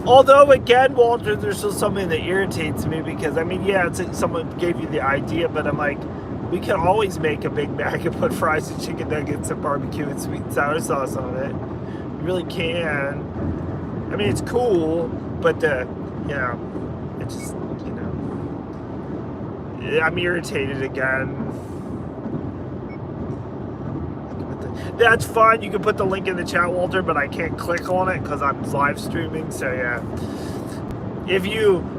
[SPEAKER 1] Although, again, Walter, there's still something that irritates me because, I mean, yeah, someone gave you the idea, but I'm like, we can always make a Big Mac and put fries and chicken nuggets and barbecue and sweet and sour sauce on it. You really can. I mean, it's cool, but, it just, I'm irritated again. That's fine. You can put the link in the chat, Walter, but I can't click on it because I'm live streaming. So yeah,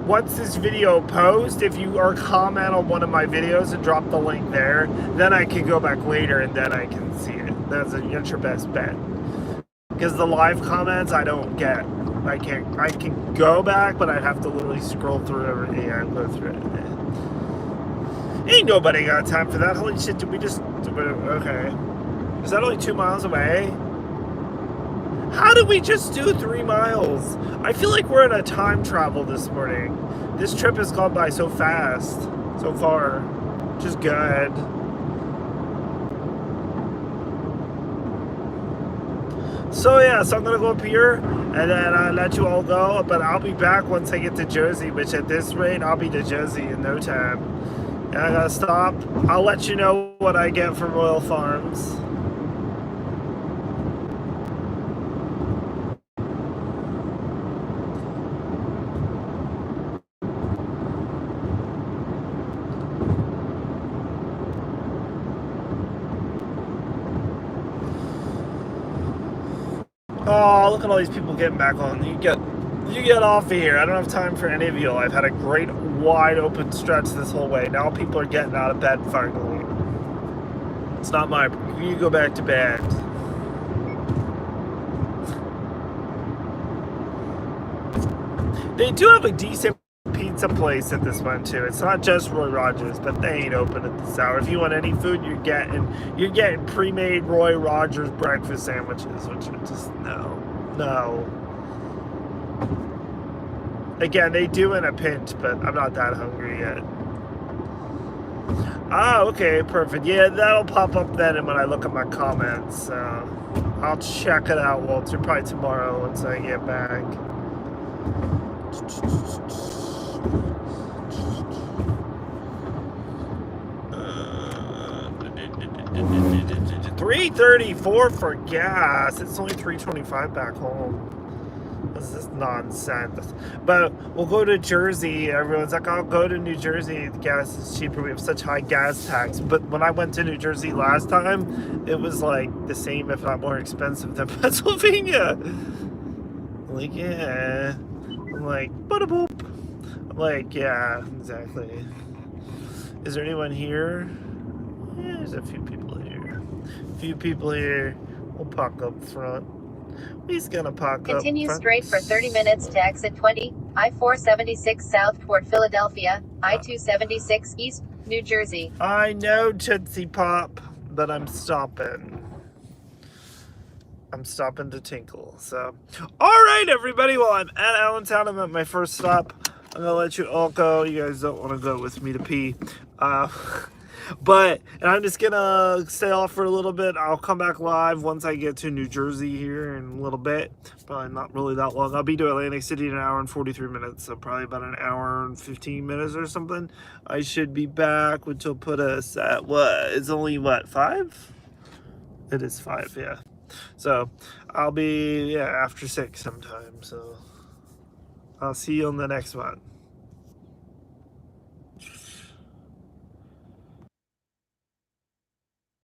[SPEAKER 1] once this video posts, if you comment on one of my videos and drop the link there, then I can go back later and then I can see it. That's your best bet. Because the live comments I don't get. I can go back, but I'd have to literally scroll through everything and go through it. Ain't nobody got time for that. Holy shit! Did we just? Okay. Is that only 2 miles away? How did we just do 3 miles? I feel like we're in a time travel this morning. This trip has gone by so fast, so far. Just good. So yeah, so I'm gonna go up here and then I'll let you all go, but I'll be back once I get to Jersey, which at this rate, I'll be to Jersey in no time. And I gotta stop. I'll let you know what I get from Royal Farms. Oh, look at all these people getting back on. You get off of here. I don't have time for any of you. I've had a great wide open stretch this whole way. Now people are getting out of bed finally. It's not my. You go back to bed. They do have a decent pizza place at this one too. It's not just Roy Rogers, but they ain't open at this hour. If you want any food, you're getting pre-made Roy Rogers breakfast sandwiches, which are just no. Again, they do in a pinch, but I'm not that hungry yet. Ah, okay, perfect. Yeah, that'll pop up then when I look at my comments. I'll check it out, Walter, probably tomorrow once I get back. 334 for gas. It's only 325 back home. This is nonsense. But we'll go to Jersey. Everyone's like, I'll go to New Jersey. The gas is cheaper. We have such high gas tax. But when I went to New Jersey last time, it was like the same, if not more expensive than Pennsylvania. Like, yeah. I'm like, ba-da-boop. I'm like, yeah, exactly. Is there anyone here? Yeah, there's a few people here. We'll park up front. He's gonna park
[SPEAKER 2] Continue
[SPEAKER 1] up front.
[SPEAKER 2] straight for 30 minutes to exit 20, I-476 south toward Philadelphia, I-276 east, New Jersey.
[SPEAKER 1] I know, Tootsie Pop, but I'm stopping. I'm stopping to tinkle. So, all right, everybody. Well, I'm at Allentown. I'm at my first stop. I'm gonna let you all go. You guys don't want to go with me to pee. And I'm just gonna stay off for a little bit. I'll come back live once I get to New Jersey here in a little bit. Probably not really that long. I'll be to Atlantic City in an hour and 43 minutes, so probably about an hour and 15 minutes or something. I should be back, which will put us at what? It's only what, 5? It is 5, yeah. So I'll be after 6 sometime. So I'll see you on the next one.